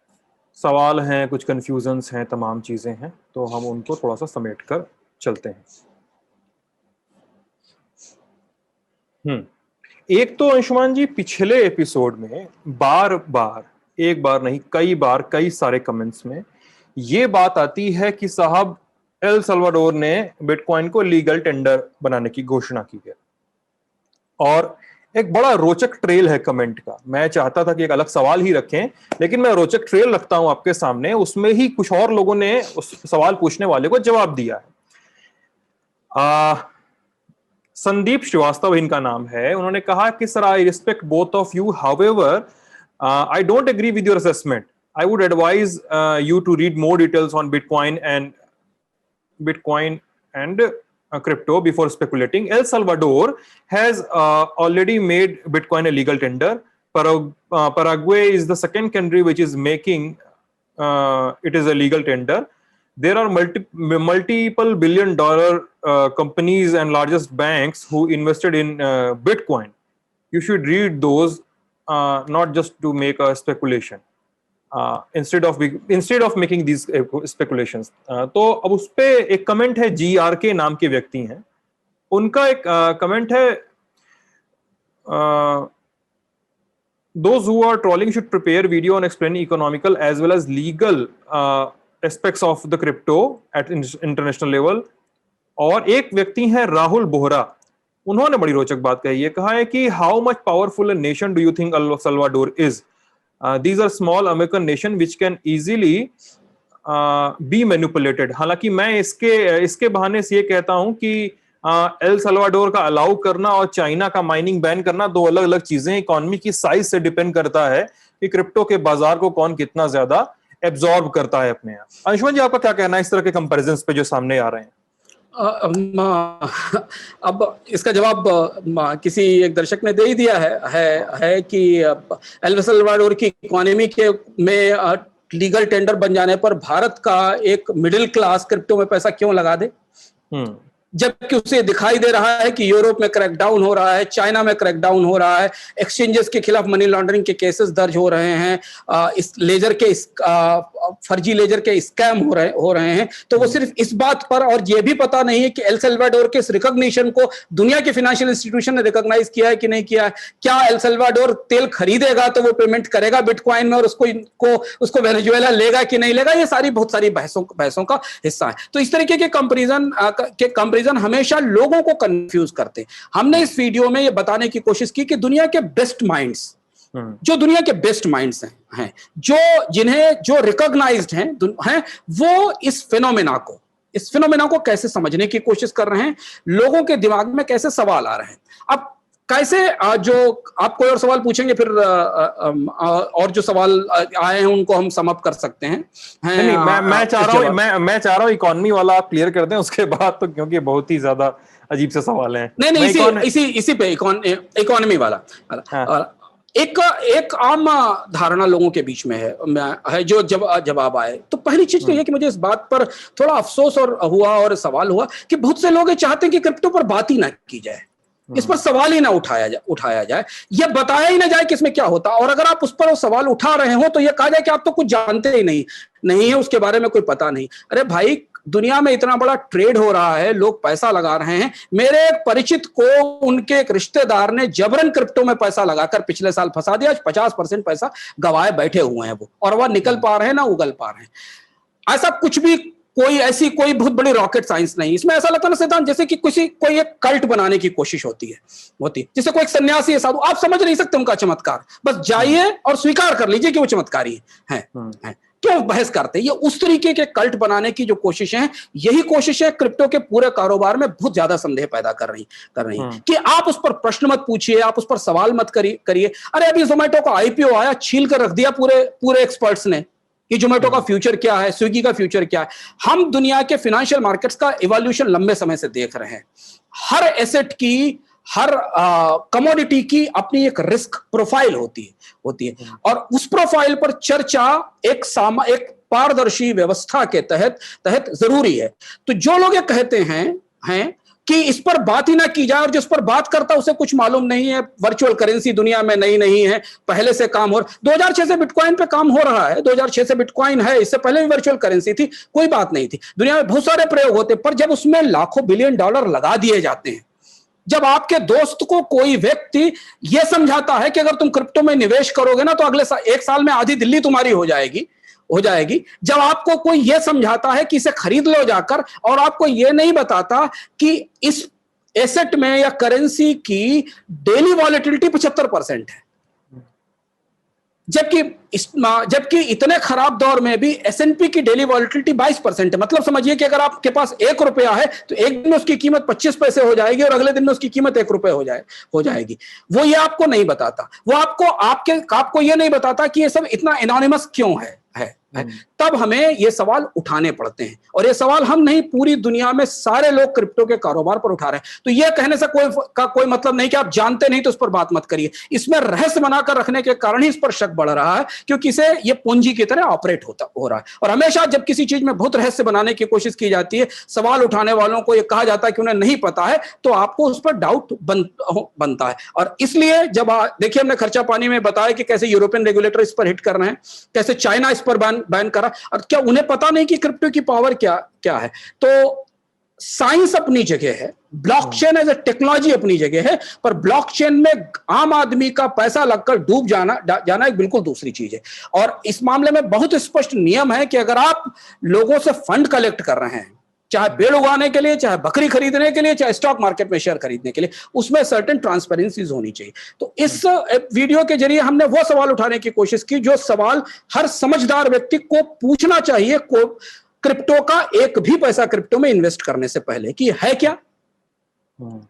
सवाल हैं, कुछ कंफ्यूजन्स हैं, तमाम चीजें हैं, तो हम उनको थोड़ा सा समेट कर चलते हैं। एक तो अंशुमान जी, पिछले एपिसोड में एक बार नहीं कई सारे कमेंट्स में ये बात आती है कि साहब एल सल्वाडोर ने बिटकॉइन को लीगल टेंडर बनाने की घोषणा की है, और एक बड़ा रोचक ट्रेल है कमेंट का। मैं चाहता था कि एक अलग सवाल ही रखें, लेकिन मैं रोचक ट्रेल रखता हूं आपके सामने। उसमें ही कुछ और लोगों ने उस सवाल पूछने वाले को जवाब दिया है। संदीप श्रीवास्तव इनका नाम है। उन्होंने कहा कि sir, I respect both of you, however I don't agree with your assessment. I would advise you to read more details on Bitcoin and crypto before speculating. El Salvador has already made Bitcoin a legal tender. Paraguay is the second country which is making it is a legal tender. There are multiple billion-dollar companies and largest banks who invested in Bitcoin. You should read those, not just to make a speculation. Instead of making these speculations. तो अब उस पे एक कमेंट है, GRK नाम के व्यक्ति हैं, उनका एक कमेंट है, those who are trolling should prepare video on explaining economical as well as legal aspects of the crypto at international level. और एक व्यक्ति हैं राहुल बोहरा, उन्होंने बड़ी रोचक बात कही है। कहा है कि how much powerful a nation do you think El Salvador is? These are small American nation which can easily be manipulated. हालांकि मैं इसके बहाने से ये कहता हूं कि एल सल्वाडोर का अलाउ करना और चाइना का माइनिंग बैन करना दो अलग अलग चीजें। इकोनॉमी की साइज से डिपेंड करता है कि क्रिप्टो के बाजार को कौन कितना ज्यादा एब्जॉर्ब करता है अपने आप। अंशुमान जी, आपका क्या कहना है इस तरह के कंपैरिजंस पे जो सामने आ रहे हैं? अब इसका जवाब किसी एक दर्शक ने दे ही दिया है कि एल सल्वाडोर की इकोनॉमी में लीगल टेंडर बन जाने पर भारत का एक मिडिल क्लास क्रिप्टो में पैसा क्यों लगा दे, जबकि उसे दिखाई दे रहा है कि यूरोप में क्रैकडाउन हो रहा है, चाइना में क्रैकडाउन हो रहा है, एक्सचेंजेस के खिलाफ मनी लॉन्ड्रिंग के केसेस दर्ज हो रहे हैं, इस लेजर के फर्जी लेजर के स्कैम हो रहे हैं। तो वो सिर्फ इस बात पर, और ये भी पता नहीं है कि एल सल्वाडोर के इस रिकॉग्निशन को दुनिया के फाइनेंशियल इंस्टीट्यूशन ने रिकॉग्नाइज किया है कि नहीं किया है। क्या एल सल्वाडोर तेल खरीदेगा तो वो पेमेंट करेगा बिटकॉइन में और उसको वेनेजुएला लेगा कि नहीं लेगा? ये बहुत सारी बहसों का हिस्सा है। तो इस तरीके के कंपैरिजन हमेशा लोगों को कंफ्यूज करते हैं। हमने इस वीडियो में ये बताने की कोशिश की कि दुनिया के बेस्ट माइंड्स, जो दुनिया के बेस्ट माइंड्स हैं, जो रिकॉग्नाइज्ड हैं, वो इस फिनोमेना को कैसे समझने की कोशिश कर रहे हैं, लोगों के दिमाग में कैसे सवाल आ रहे हैं। अब कैसे जो आप कोई और सवाल पूछेंगे फिर और जो सवाल आए हैं उनको हम सम अप कर सकते हैं। नहीं, मैं चाह रहा हूँ इकोनॉमी वाला आप क्लियर कर दें, उसके बाद तो क्योंकि बहुत ही ज्यादा अजीब से सवाल हैं। नहीं, इसी पे इकोनॉमी वाला। हाँ। एक आम धारणा लोगों के बीच में है जो जवाब आए, तो पहली चीज तो ये कि मुझे इस बात पर थोड़ा अफसोस और सवाल हुआ कि बहुत से लोग ये चाहते हैं कि क्रिप्टो पर बात ही ना की जाए, इस पर सवाल ही ना उठाया जाए, यह बताया ही ना जाए कि इसमें क्या होता। और अगर आप उस पर वो सवाल उठा रहे हो तो यह कहा जाए कि आप तो कुछ जानते ही नहीं है, उसके बारे में कोई पता नहीं। अरे भाई, दुनिया में इतना बड़ा ट्रेड हो रहा है, लोग पैसा लगा रहे हैं। मेरे एक परिचित को उनके एक रिश्तेदार ने जबरन क्रिप्टो में पैसा लगाकर पिछले साल फंसा दिया। 50% पैसा गवाए बैठे हुए हैं वो, और वह निकल पा रहे हैं ना उगल पा रहे हैं। ऐसा कुछ भी कोई बहुत बड़ी रॉकेट साइंस नहीं। इसमें ऐसा लगता है ना सिद्धांत, जैसे कि कोई एक कल्ट बनाने की कोशिश होती है जैसे कोई एक सन्यासी है, साधु, आप समझ नहीं सकते उनका चमत्कार, बस जाइए और स्वीकार कर लीजिए कि वो चमत्कारी है। क्यों बहस करते हैं? ये उस तरीके के कल्ट बनाने की जो कोशिशें हैं, यही कोशिशें क्रिप्टो के पूरे कारोबार में बहुत ज्यादा संदेह पैदा कर रही कि आप उस पर प्रश्न मत पूछिए, आप उस पर सवाल मत करिए। अरे अभी जोमेटो का आईपीओ आया, छील कर रख दिया पूरे एक्सपर्ट्स ने कि जोमेटो का फ्यूचर क्या है, स्विगी का फ्यूचर क्या है। हम दुनिया के फाइनेंशियल मार्केट्स का इवोल्यूशन लंबे समय से देख रहे हैं। हर एसेट की, हर कमोडिटी की अपनी एक रिस्क प्रोफाइल होती है और उस प्रोफाइल पर चर्चा एक पारदर्शी व्यवस्था के तहत जरूरी है। तो जो लोग ये कहते हैं कि इस पर बात ही ना की जाए, और जिस पर बात करता उसे कुछ मालूम नहीं है, वर्चुअल करेंसी दुनिया में नहीं है, पहले से काम हो 2006 से बिटकॉइन पे काम हो रहा है। 2006 से बिटकॉइन है, इससे पहले भी वर्चुअल करेंसी थी, कोई बात नहीं थी। दुनिया में बहुत सारे प्रयोग होते, पर जब उसमें लाखों बिलियन डॉलर लगा दिए जाते हैं, जब आपके दोस्त को कोई व्यक्ति यह समझाता है कि अगर तुम क्रिप्टो में निवेश करोगे ना तो अगले एक साल में आधी दिल्ली तुम्हारी हो जाएगी, जब आपको कोई यह समझाता है कि इसे खरीद लो जाकर, और आपको यह नहीं बताता कि इस एसेट में या करेंसी की डेली वॉलेटिलिटी 75% है, जबकि इतने खराब दौर में भी एसएनपी की डेली वॉलेटिलिटी 22% है। मतलब समझिए कि अगर आपके पास ₹1 है तो एक दिन में उसकी कीमत 25 पैसे हो जाएगी और अगले दिन में उसकी कीमत ₹1 हो जाएगी। वो ये आपको नहीं बताता, वो आपको ये नहीं बताता कि ये सब इतना एनोनिमस क्यों है। तब हमें ये सवाल उठाने पड़ते हैं, और ये सवाल हम नहीं, पूरी दुनिया में सारे लोग क्रिप्टो के कारोबार पर उठा रहे हैं। तो ये कहने से कोई मतलब नहीं कि आप जानते नहीं तो उस पर बात मत करिए। इसमें रहस्य बनाकर रखने के कारण ही इस पर शक बढ़ रहा है, क्योंकि इसे ये पूंजी की तरह ऑपरेट हो रहा है। और हमेशा जब किसी चीज में बहुत रहस्य बनाने की कोशिश की जाती है, सवाल उठाने वालों को यह कहा जाता है कि उन्हें नहीं पता है, तो आपको उस पर डाउट बनता है। और इसलिए जब देखिए, हमने खर्चा पानी में बताया कि कैसे यूरोपियन रेगुलेटर इस पर हिट कर रहे हैं, कैसे चाइना इस पर बैन करा, और क्या उन्हें पता नहीं कि क्रिप्टो की पावर क्या है। तो साइंस अपनी जगह है, ब्लॉकचेन एज ए टेक्नोलॉजी अपनी जगह है, पर ब्लॉकचेन में आम आदमी का पैसा लगकर डूब जाना एक बिल्कुल दूसरी चीज है। और इस मामले में बहुत स्पष्ट नियम है कि अगर आप लोगों से फंड कलेक्ट कर रहे हैं, चाहे पेड़ उगाने के लिए, चाहे बकरी खरीदने के लिए, चाहे स्टॉक मार्केट में शेयर खरीदने के लिए, उसमें सर्टेन ट्रांसपेरेंसीज होनी चाहिए। तो इस वीडियो के जरिए हमने वो सवाल उठाने की कोशिश की जो सवाल हर समझदार व्यक्ति को पूछना चाहिए क्रिप्टो का एक भी पैसा क्रिप्टो में इन्वेस्ट करने से पहले, कि है क्या।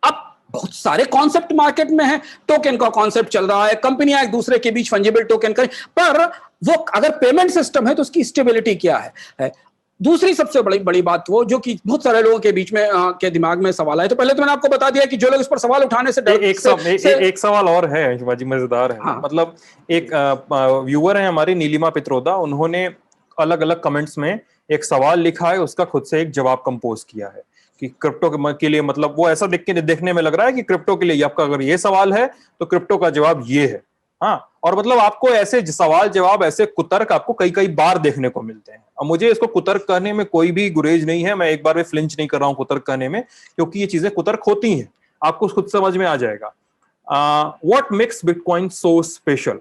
अब बहुत सारे कॉन्सेप्ट मार्केट में है, टोकन का कॉन्सेप्ट चल रहा है, कंपनियां एक दूसरे के बीच फंजिबल टोकन करें, पर वो अगर पेमेंट सिस्टम है तो उसकी स्टेबिलिटी क्या है। दूसरी सबसे बड़ी बात वो जो कि बहुत सारे लोगों के बीच में के दिमाग में सवाल है। तो पहले तो मैंने आपको बता दिया कि जो लोग इस पर सवाल उठाने से एक सवाल और है, मजेदार है। हाँ। मतलब एक व्यूअर है हमारी नीलिमा पित्रोदा, उन्होंने अलग अलग कमेंट्स में एक सवाल लिखा है, उसका खुद से एक जवाब कंपोज किया है कि क्रिप्टो के लिए, मतलब वो ऐसा देखने में लग रहा है कि क्रिप्टो के लिए आपका अगर ये सवाल है तो क्रिप्टो का जवाब ये है। हाँ, और मतलब आपको ऐसे सवाल जवाब, ऐसे कुतर्क आपको कई बार देखने को मिलते हैं। अब मुझे इसको कुतर्क करने में कोई भी गुरेज नहीं है, मैं एक बार भी फ्लिंच नहीं कर रहा हूं कुतर्क करने में, क्योंकि ये चीजें कुतर्क होती हैं, आपको खुद समझ में आ जाएगा। What makes bitcoin so special,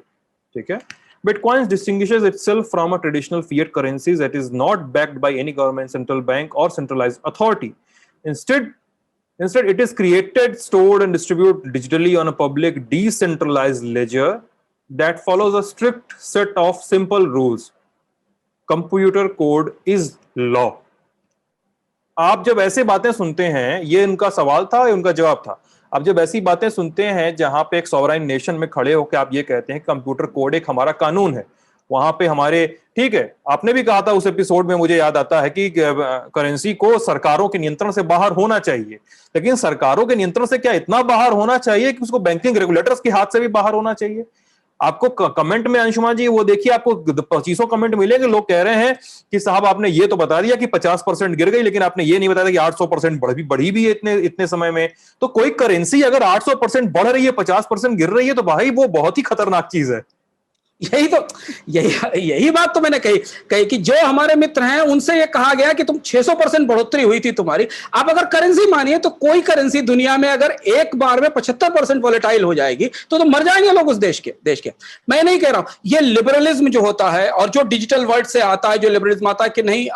ठीक है। Bitcoin distinguishes itself from a traditional fiat currency that is not backed by any government, central bank, or centralized authority. Instead, it is created, stored, and distributed digitally on a public, decentralized ledger that follows a strict set of simple rules. Computer code is law. आप जब ऐसे बातें सुनते हैं, ये उनका सवाल था, ये उनका जवाब था। अब जब ऐसी बातें सुनते हैं जहां पे एक सॉवरेन नेशन में खड़े होकर आप ये कहते हैं कंप्यूटर कोड एक हमारा कानून है, वहां पे हमारे, ठीक है, आपने भी कहा था उस एपिसोड में, मुझे याद आता है कि करेंसी को सरकारों के नियंत्रण से बाहर होना चाहिए, लेकिन सरकारों के नियंत्रण से क्या इतना बाहर होना चाहिए कि उसको बैंकिंग रेगुलेटर्स के हाथ से भी बाहर होना चाहिए? आपको कमेंट में अंशुमान जी वो देखिए, आपको 2500 कमेंट मिलेंगे, लोग कह रहे हैं कि साहब आपने ये तो बता दिया कि 50% गिर गई, लेकिन आपने ये नहीं बताया कि 800% बढ़ी भी है इतने समय में। तो कोई करेंसी अगर 800% बढ़ रही है, 50% गिर रही है, तो भाई वो बहुत ही खतरनाक चीज है। यही बात तो मैंने कही कि जो हमारे मित्र हैं उनसे ये कहा गया कि तुम 600% बढ़ोतरी हुई थी तुम्हारी। आप अगर करेंसी मानिए तो कोई करेंसी दुनिया में अगर एक बार में 75% वोलेटाइल हो जाएगी तो मर जाएंगे लोग उस देश के। मैं नहीं कह रहा हूं ये लिबरलिज्म जो होता है और जो डिजिटल वर्ल्ड से आता है, जो लिबरलिज्म आता है कि नहीं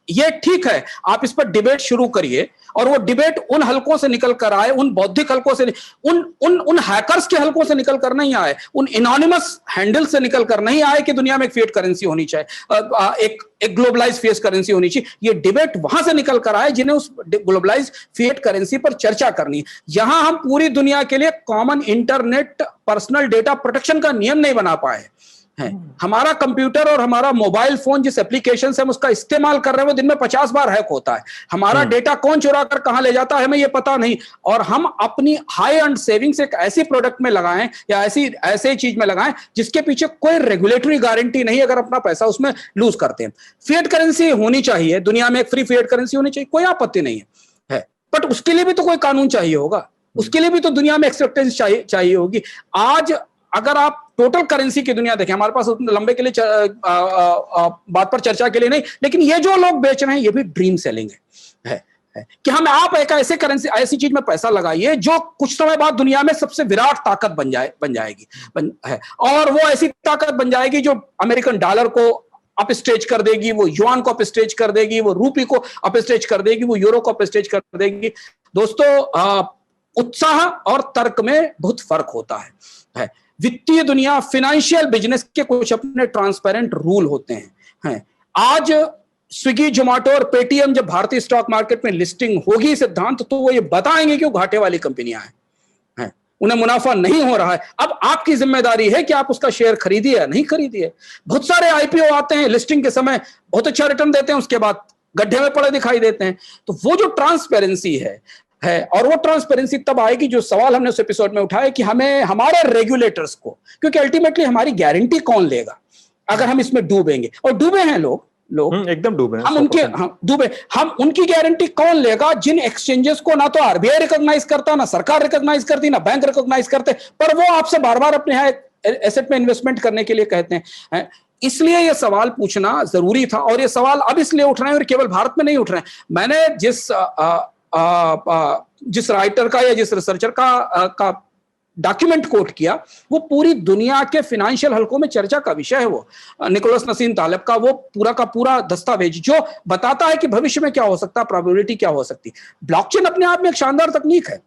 ये ठीक है, आप इस पर डिबेट शुरू करिए और वो डिबेट उन हलकों से निकल कर आए, उन बौद्धिक हलकों से, उन हैकर्स के हलकों से निकल कर नहीं आए, उन एनोनिमस हैंडल से निकल कर नहीं आए कि दुनिया में एक फिएट करेंसी होनी चाहिए, एक ग्लोबलाइज फिएट करेंसी होनी चाहिए। ये डिबेट वहां से निकल कर आए जिन्हें उस ग्लोबलाइज फिएट करेंसी पर चर्चा करनी है। यहां हम पूरी दुनिया के लिए common internet personal data protection का नियम नहीं बना पाए हैं। हमारा कंप्यूटर और हमारा मोबाइल फोन जिस एप्लीकेशन से हम उसका इस्तेमाल कर रहे हैं वो दिन में 50 बार हैक होता है। हमारा डेटा कौन चुरा कर कहां ले जाता है हमें ये पता नहीं, और हम अपनी हाई एंड सेविंग्स एक ऐसी प्रोडक्ट में लगाएं या ऐसे चीज में लगाएं जिसके पीछे कोई रेगुलेटरी गारंटी नहीं अगर अपना पैसा उसमें लूज करते हैं। फिएट करेंसी होनी चाहिए दुनिया में, एक फ्री फिएट करेंसी होनी चाहिए, कोई आपत्ति नहीं है, बट उसके लिए भी तो कोई कानून चाहिए होगा, उसके लिए भी तो दुनिया में एक्सेप्टेंस चाहिए होगी। आज अगर आप टोटल करेंसी की दुनिया देखें, हमारे पास उतने लंबे के लिए बात पर चर्चा के लिए नहीं, लेकिन ये जो लोग बेच रहे हैं ये भी ड्रीम सेलिंग है कि आप एक ऐसे करेंसी, ऐसी चीज में पैसा लगाइए जो कुछ समय बाद दुनिया में सबसे विराट ताकत बन जाएगी और वो ऐसी ताकत बन जाएगी जो अमेरिकन डॉलर को अप स्टेज कर देगी, वो युआन को अप स्टेज कर देगी, वो रूपी को अप स्टेज कर देगी, वो यूरो को अप स्टेज कर देगी। दोस्तों, उत्साह और तर्क में बहुत फर्क होता है। वित्तीय दुनिया, फाइनेंशियल बिजनेस के कुछ अपने ट्रांसपेरेंट रूल होते हैं। आज स्विगी, जोमेटो और पेटीएम जब भारतीय स्टॉक मार्केट में लिस्टिंग होगी सिद्धांत, तो वो ये बताएंगे कि वो घाटे वाली कंपनियां हैं, उन्हें मुनाफा नहीं हो रहा है। अब आपकी जिम्मेदारी है कि आप उसका शेयर खरीदिए या नहीं खरीदिए। बहुत सारे आईपीओ आते हैं, लिस्टिंग के समय बहुत अच्छा रिटर्न देते हैं, उसके बाद गड्ढे में पड़े दिखाई देते हैं। तो वो जो ट्रांसपेरेंसी है और वो ट्रांसपेरेंसी तब आएगी, जो सवाल हमने उस एपिसोड में उठाया कि हमें हमारे रेगुलेटर्स को, क्योंकि अल्टीमेटली हमारी गारंटी कौन लेगा अगर हम इसमें डूबेंगे, और डूबे हैं लोग एकदम डूबे हैं, हम उनकी गारंटी कौन लेगा जिन एक्सचेंजेस को ना तो आरबीआई रिकॉग्नाइज करता, ना सरकार रिकॉग्नाइज करती, ना बैंक रिकॉग्नाइज करते, पर वो आपसे बार बार अपने यहाँ एसेट में इन्वेस्टमेंट करने के लिए कहते हैं। इसलिए ये सवाल पूछना जरूरी था, और ये सवाल अब इसलिए उठ रहे हैं और केवल भारत में नहीं उठ रहे हैं। मैंने जिस राइटर का या जिस रिसर्चर का डॉक्यूमेंट कोट किया, वो पूरी दुनिया के फाइनेंशियल हलकों में चर्चा का विषय है। वो निकोलस नसीम तालेब का वो पूरा का पूरा दस्तावेज जो बताता है कि भविष्य में क्या हो सकता है, प्रोबेबिलिटी क्या हो सकती है। ब्लॉकचेन अपने आप में एक शानदार तकनीक है।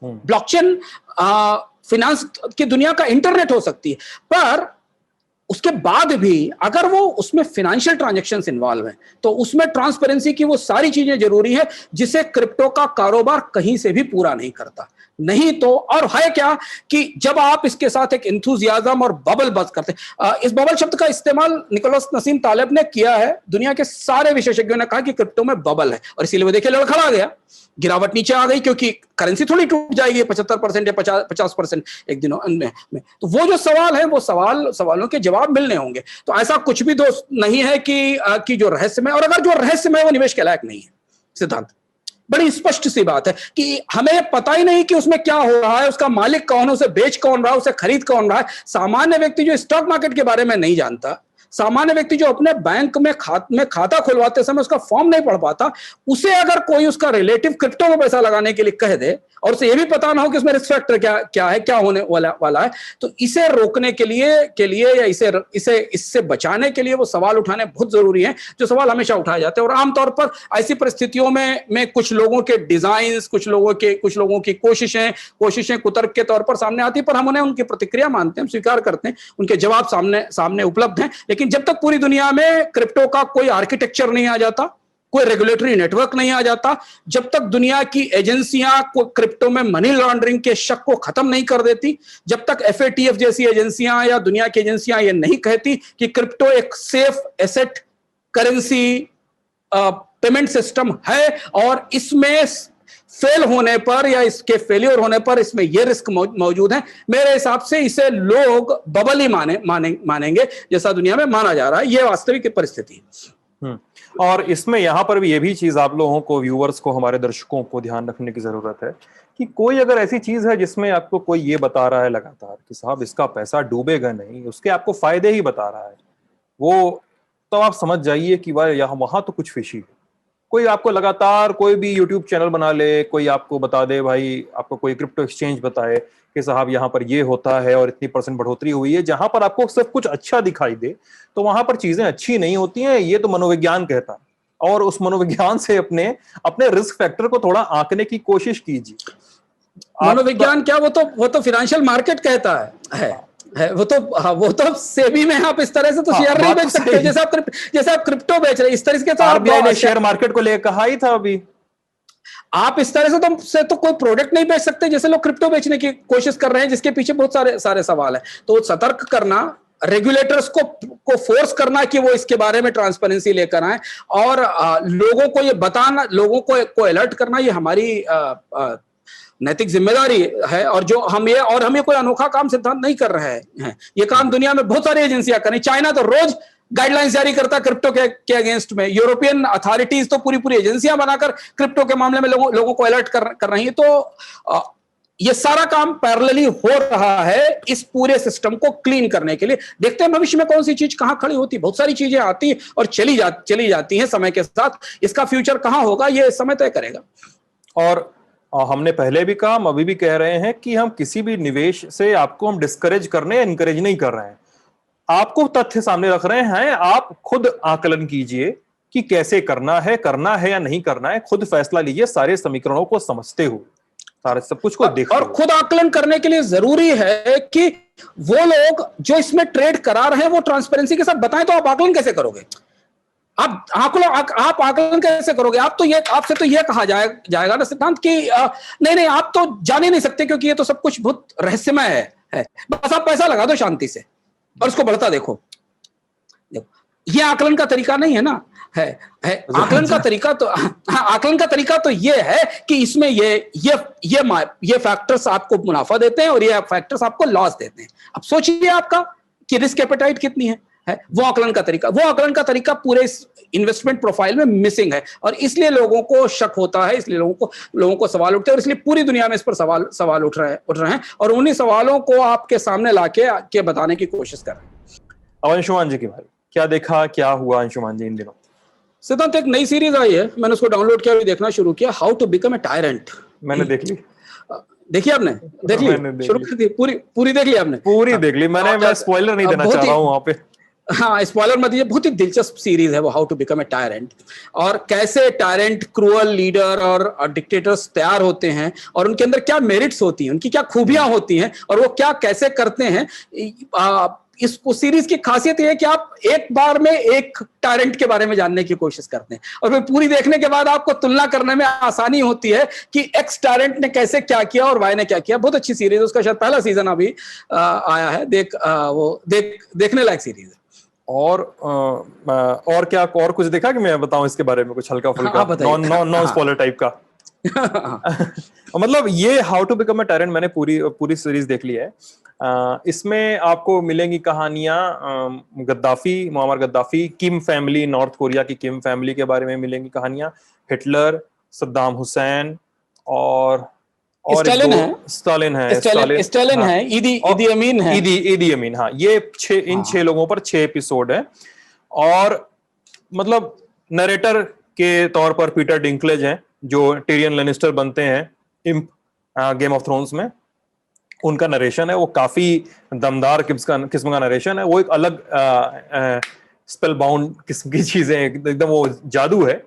ब्लॉकचेन फाइनेंस की दुनिया का इंटरनेट हो सकती है, पर उसके बाद भी अगर वो उसमें फाइनेंशियल ट्रांजैक्शंस इन्वॉल्व हैं तो उसमें ट्रांसपेरेंसी की वो सारी चीजें जरूरी है जिसे क्रिप्टो का कारोबार कहीं से भी पूरा नहीं करता। नहीं तो, और है क्या कि जब आप इसके साथ एक इंथुजियाज्म और बबल बज करते, इस बबल शब्द का इस्तेमाल निकोलस नसीम तालेब ने किया है। दुनिया के सारे विशेषज्ञों ने कहा कि क्रिप्टो में बबल है, और इसीलिए वो देखिए लड़खड़ा गया, गिरावट नीचे आ गई, क्योंकि करेंसी थोड़ी टूट जाएगी 75% या 50% एक दिनों में। तो वो जो सवाल है, वो सवालों के जवाब मिलने होंगे। तो ऐसा कुछ भी दोस्त नहीं है कि जो रहस्यमय, और अगर जो रहस्यमय वो निवेश के लायक नहीं है। सिद्धांत बड़ी स्पष्ट सी बात है कि हमें पता ही नहीं कि उसमें क्या हो रहा है, उसका मालिक कौन है, उसे बेच कौन रहा है, उसे खरीद कौन रहा है। सामान्य व्यक्ति जो स्टॉक मार्केट के बारे में नहीं जानता, सामान्य व्यक्ति जो अपने बैंक में खाता खुलवाते समय उसका फॉर्म नहीं पढ़ पाता, उसे अगर कोई उसका रिलेटिव क्रिप्टो में पैसा लगाने के लिए कह दे और उसे ये भी पता ना हो कि उसमें रिस्क फैक्टर क्या है, क्या होने वाला है, तो इसे रोकने के लिए या इससे बचाने के लिए वो सवाल उठाने बहुत जरूरी है, जो सवाल हमेशा उठाए जाते हैं। और आमतौर पर ऐसी परिस्थितियों में कुछ लोगों के डिजाइन, कुछ लोगों की कोशिशें कुतर्क के तौर पर सामने आती, पर हम उन्हें उनकी प्रतिक्रिया मानते हैं, स्वीकार करते हैं, उनके जवाब सामने उपलब्ध हैं। लेकिन जब तक पूरी दुनिया में क्रिप्टो का कोई आर्किटेक्चर नहीं आ जाता, कोई रेगुलेटरी नेटवर्क नहीं आ जाता, जब तक दुनिया की एजेंसियां को क्रिप्टो में मनी लॉन्ड्रिंग के शक को खत्म नहीं कर देती, जब तक FATF जैसी एजेंसियां या दुनिया की एजेंसियां ये नहीं कहती कि क्रिप्टो एक safe asset currency payment system है और इसमें फेल होने पर या इसके फेलियर होने पर इसमें यह रिस्क मौजूद है, मेरे हिसाब से इसे लोग बबल ही मानेंगे जैसा दुनिया में माना जा रहा है। यह वास्तविक परिस्थिति है। और इसमें यहां पर भी ये भी चीज आप लोगों को, व्यूअर्स को, हमारे दर्शकों को ध्यान रखने की जरूरत है कि कोई अगर ऐसी चीज है जिसमें आपको कोई ये बता रहा है लगातार कि साहब इसका पैसा डूबेगा नहीं, उसके आपको फायदे ही बता रहा है, वो तो आप समझ जाइए कि वहां तो कुछ फिशी है। कोई आपको लगातार कोई भी यूट्यूब चैनल बना ले, कोई आपको बता दे, भाई आपको कोई क्रिप्टो एक्सचेंज बताए कि साहब यहाँ पर ये होता है और इतनी % बढ़ोतरी हुई है, जहां पर आपको सिर्फ कुछ अच्छा दिखाई दे, तो वहां पर चीजें अच्छी नहीं होती हैं। ये तो मनोविज्ञान कहता है और उस मनोविज्ञान से अपने रिस्क फैक्टर को थोड़ा आंकने की कोशिश कीजिए। मनोविज्ञान क्या, वो तो फाइनेंशियल मार्केट कहता है वो तो सेबी में आप इस तरह से तो शेयर नहीं बेच सकते जैसे आप क्रिप्टो बेच रहे, इस तरह से RBI ने शेयर मार्केट को लेकर कहा ही था। अभी आप इस तरह से तो कोई प्रोडक्ट नहीं बेच सकते जैसे लोग क्रिप्टो बेचने की कोशिश कर रहे हैं, जिसके पीछे बहुत सारे सवाल है। तो सतर्क करना, रेगुलेटर्स को फोर्स करना कि वो इसके बारे में ट्रांसपेरेंसी लेकर आए और लोगों को ये बताना, लोगों को अलर्ट करना, ये हमारी नैतिक जिम्मेदारी है। और हम ये कोई अनोखा काम सिद्धांत नहीं कर रहे हैं, ये काम दुनिया में बहुत सारी एजेंसियां कर रही। चाइना तो रोज गाइडलाइंस जारी करता है क्रिप्टो के अगेंस्ट में, यूरोपियन अथॉरिटीज तो पूरी एजेंसियां बनाकर क्रिप्टो के मामले में लोगों को अलर्ट कर रही है। तो ये सारा काम पैरेलली हो रहा है इस पूरे सिस्टम को क्लीन करने के लिए। देखते हैं भविष्य में कौन सी चीज कहां खड़ी होती है। बहुत सारी चीजें आती और चली जाती हैं समय के साथ। इसका फ्यूचर कहां होगा ये समय तय करेगा। और हमने पहले भी कहा, हम अभी भी कह रहे हैं कि हम किसी भी निवेश से आपको हम डिस्करेज करने या इनकरेज नहीं कर रहे हैं। आपको तथ्य सामने रख रहे हैं, आप खुद आकलन कीजिए कि कैसे करना है या नहीं करना है, खुद फैसला लीजिए सारे समीकरणों को समझते हुए, सारे सब कुछ को देखते और खुद आकलन करने के लिए जरूरी है कि वो लोग जो इसमें ट्रेड करा रहे हैं वो ट्रांसपेरेंसी के साथ बताएं। तो आप आकलन कैसे करोगे? आप आकलन कैसे करोगे? आपसे तो ये कहा जाएगा ना सिद्धांत कि नहीं आप तो जान ही नहीं सकते क्योंकि ये तो सब कुछ बहुत रहस्यमय है। बस आप पैसा लगा दो शांति से और उसको बढ़ता देखो। ये आकलन का तरीका नहीं है ना। है आकलन का तरीका तो ये है कि इसमें ये फैक्टर्स आपको मुनाफा देते हैं और ये फैक्टर्स आपको लॉस देते हैं। अब सोचिए आपका कि रिस्क एपेटाइट कितनी है। वो आकलन का तरीका पूरे इन्वेस्टमेंट प्रोफाइल में मिसिंग है और इसलिए लोगों को शक होता है, इसलिए लोगों को सवाल उठते हैं और इसलिए पूरी दुनिया में इस पर सवाल उठ रहे हैं और उन्हीं सवालों को आपके सामने लाके बताने की कोशिश कर रहे हैं। अब अंशुमान जी की भाई, क्या देखा, क्या हुआ अंशुमान जी इन दिनों? सिद्धांत, एक नई सीरीज आई है, मैंने उसको डाउनलोड किया, देखना शुरू किया, how to become a tyrant. मैंने देख ली। देखिए आपने देख ली? शुरू कर दी? पूरी देख ली आपने? पूरी देख ली मैंने। मैं स्पॉइलर नहीं देना चाह रहा हूं वहां पे। हाँ, स्पॉइलर मत दीजिए। बहुत ही दिलचस्प सीरीज है वो, how to become a tyrant, और कैसे टायरेंट, क्रूअल लीडर और डिक्टेटर्स तैयार होते हैं और उनके अंदर क्या मेरिट्स होती हैं, उनकी क्या खूबियां होती हैं और वो क्या कैसे करते हैं। इस सीरीज की खासियत यह है कि आप एक बार में एक टायरेंट के बारे में जानने की कोशिश करते हैं और फिर पूरी देखने के बाद आपको तुलना करने में आसानी होती है कि एक्स टायरेंट ने कैसे क्या किया और वाई ने क्या किया। बहुत अच्छी सीरीज है, उसका शायद पहला सीजन अभी आया है। देखने लायक सीरीज है। और क्या और कुछ देखा कि मैं बताऊं इसके बारे में कुछ हल्का फुल्का नॉन स्पॉइलर टाइप का? मतलब ये how to become a tyrant मैंने पूरी सीरीज देख ली है। इसमें आपको मिलेंगी कहानियां मुअम्मर गद्दाफी, किम फैमिली, नॉर्थ कोरिया की किम फैमिली के बारे में मिलेंगी कहानियां, हिटलर, सद्दाम हुसैन और स्टालिन है, ईदी अमीन। हाँ, ये इन 6 लोगों पर 6 एपिसोड है। और मतलब नरेटर के तौर पर पीटर डिंकलेज हैं जो टिरियन लेनिस्टर बनते हैं गेम ऑफ थ्रोन्स में। उनका नरेशन है, वो काफी दमदार किस्म का नरेशन है। वो एक अलग स्पेल बाउंड किस्म की चीजें, एकदम वो जादू है।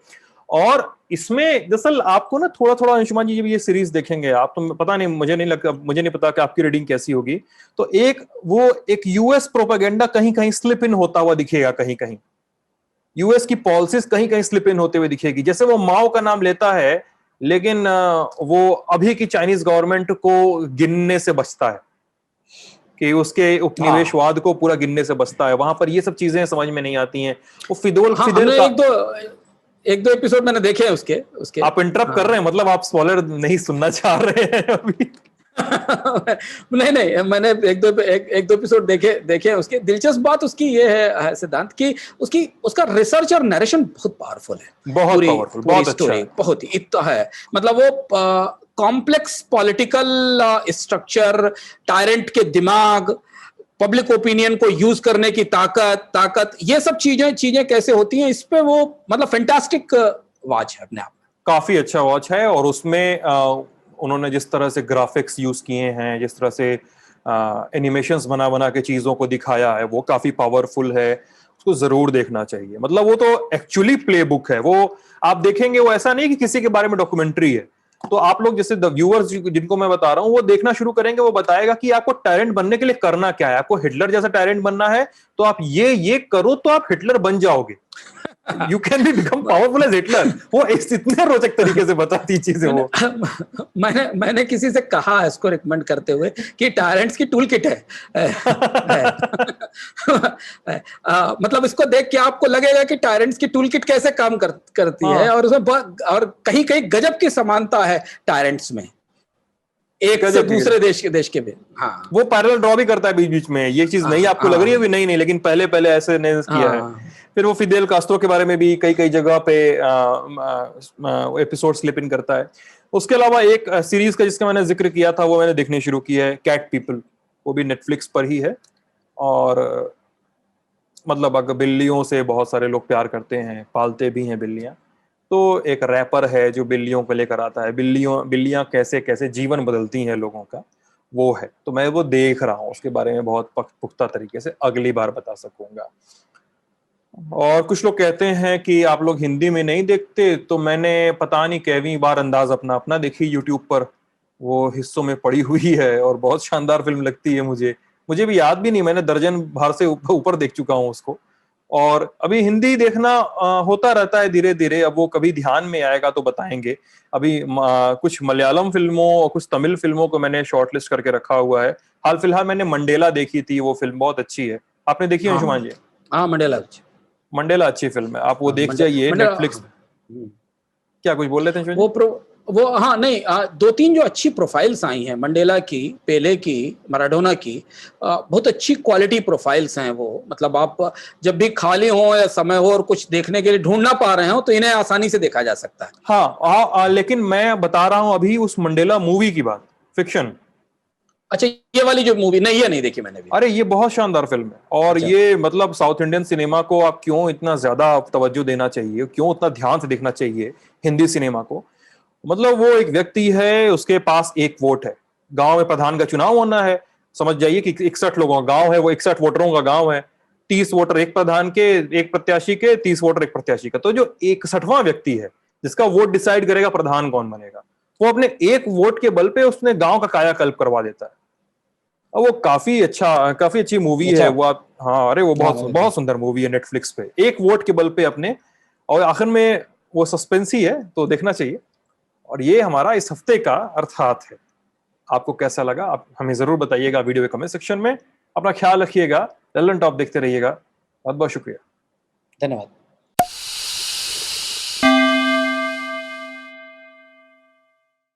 और इसमें दरअसल आपको ना थोड़ा अंशुमान जी जब ये सीरीज देखेंगे आप, तो पता नहीं, मुझे नहीं पता कि आपकी रीडिंग कैसी होगी, तो एक यूएस प्रोपेगेंडा कहीं कहीं स्लिप इन होता हुआ दिखेगा कहीं कहीं। यूएस की पॉलिसीज कहीं कहीं स्लिप इन होते हुए दिखेगी। जैसे वो माओ का नाम लेता है, लेकिन वो अभी की चाइनीज गवर्नमेंट को गिनने से बचता है, कि उसके उपनिवेशवाद को पूरा गिनने से बचता है। वहां पर ये सब चीजें समझ में नहीं आती हैं। वो फिदेल हमने का एक दो एपिसोड मैंने देखे हैं उसके उसके आप इंटरप्ट कर रहे हैं, मतलब आप स्पॉइलर नहीं सुनना चाह रहे हैं अभी? नहीं, मैंने एक दो एपिसोड देखे हैं उसके। दिलचस्प बात उसकी ये है सिद्धांत, कि उसका रिसर्च और नरेशन बहुत पावरफुल है। बहुत पावरफुल, बहुत अच्छा स्टोरी बहुत ही इतना है, मतलब वो कॉम्प्लेक्स पॉलिटिकल स्ट्रक्चर, टायरेंट के दिमाग, पब्लिक ओपिनियन को यूज करने की ताकत, ये सब चीजें कैसे होती हैं, इस पे वो मतलब फैंटास्टिक वॉच है अपने आप में। काफी अच्छा वॉच है। और उसमें उन्होंने जिस तरह से ग्राफिक्स यूज किए हैं, जिस तरह से एनिमेशंस बना बना के चीजों को दिखाया है, वो काफी पावरफुल है। उसको जरूर देखना चाहिए। मतलब वो तो एक्चुअली प्ले बुक है। वो आप देखेंगे, वो ऐसा नहीं कि किसी के बारे में डॉक्यूमेंट्री है। तो आप लोग जैसे द व्यूअर्स जिनको मैं बता रहा हूँ, वो देखना शुरू करेंगे, वो बताएगा कि आपको टायरेंट बनने के लिए करना क्या है। आपको हिटलर जैसा टायरेंट बनना है तो आप ये करो तो आप हिटलर बन जाओगे। You can be become powerful as Hitler. वो इतने रोचक तरीके से बताती चीजें वो। मैंने किसी से कहा इसको रिकमेंड करते हुए कि टायरेंट्स की टूल किट है। मतलब इसको देख के आपको लगेगा कि टायरेंट्स की टूल किट कैसे काम करती है, और उसमें और कहीं कहीं गजब की समानता है टायरेंट्स में, एक से दूसरे देश के भी। हाँ, वो पैरेलल ड्रॉ भी करता है बीच बीच में। ये चीज नहीं आपको लग रही है भी, नहीं, लेकिन पहले पहले ऐसे ने किया है। फिर वो फिदेल कास्ट्रो के बारे में भी कई कई जगह पे एपिसोड स्लिप इन करता है। उसके अलावा एक सीरीज का जिसका मैंने जिक्र किया था, वो मैंने देखने शुरू किया है, कैट पीपल। वो भी नेटफ्लिक्स पर ही है। और मतलब अगर बिल्लियों से बहुत सारे लोग प्यार करते हैं, पालते भी हैं बिल्लियां, तो एक रैपर है जो बिल्लियों को लेकर आता है, बिल्लियां कैसे कैसे जीवन बदलती हैं लोगों का, वो है। तो मैं वो देख रहा हूँ, उसके बारे में बहुत पुख्ता तरीके से अगली बार बता सकूंगा। और कुछ लोग कहते हैं कि आप लोग हिंदी में नहीं देखते, तो मैंने पता नहीं कैवीं बार अंदाज अपना अपना देखी यूट्यूब पर। वो हिस्सों में पड़ी हुई है और बहुत शानदार फिल्म लगती है मुझे भी याद भी नहीं, मैंने दर्जन भर से ऊपर देख चुका हूँ उसको। और अभी हिंदी देखना होता रहता है धीरे धीरे। अब वो कभी ध्यान में आएगा तो बताएंगे। अभी कुछ मलयालम फिल्मों और कुछ तमिल फिल्मों को मैंने शॉर्टलिस्ट करके रखा हुआ है। हाल फिलहाल मैंने मंडेला देखी थी, वो फिल्म बहुत अच्छी है। आपने देखी है अंशुमान जी? हाँ, मंडेला अच्छी फिल्म है, आप वो देख जाइए नेटफ्लिक्स। क्या कुछ बोल रहे थे? वो हाँ, नहीं, दो तीन जो अच्छी प्रोफाइल्स आई हैं, मंडेला की, पेले की, मैराडोना की, बहुत अच्छी क्वालिटी प्रोफाइल्स हैं वो। मतलब आप जब भी खाली हो या समय हो और कुछ देखने के लिए ढूंढ ना पा रहे हो, तो इन्हें आसानी से देखा जा सकता है। हाँ, लेकिन मैं बता रहा हूं अभी उस मंडेला मूवी की बात, फिक्शन। अच्छा, ये वाली जो मूवी, नहीं, ये नहीं देखी मैंने भी। अरे ये बहुत शानदार फिल्म है। और अच्छा। ये मतलब साउथ इंडियन सिनेमा को आप क्यों इतना ज्यादा तवज्जो देना चाहिए, क्यों उतना ध्यान से देखना चाहिए हिंदी सिनेमा को। मतलब वो एक व्यक्ति है, उसके पास एक वोट है। गांव में प्रधान का चुनाव होना है। समझ जाइए कि 61 लोगों का गांव है, वो 61 वोटरों का गांव है। 30 वोटर एक प्रधान के, एक प्रत्याशी के, 30 वोटर एक प्रत्याशी का। तो जो 61वां व्यक्ति है जिसका वोट डिसाइड करेगा प्रधान कौन बनेगा, वो अपने एक वोट के बल पे उसने गांव का कायाकल्प करवा देता है। और वो काफी अच्छी मूवी है वो। आप, हाँ, अरे वो बहुत बहुत सुंदर मूवी है नेटफ्लिक्स पे, एक वोट के बल पे अपने। और आखिर में वो सस्पेंस ही है, तो देखना चाहिए। और ये हमारा इस हफ्ते का अर्थात है। आपको कैसा लगा आप हमें जरूर बताइएगा वीडियो के कमेंट सेक्शन में। अपना ख्याल रखिएगा, लल्लन टॉप देखते रहिएगा। बहुत बहुत शुक्रिया, धन्यवाद।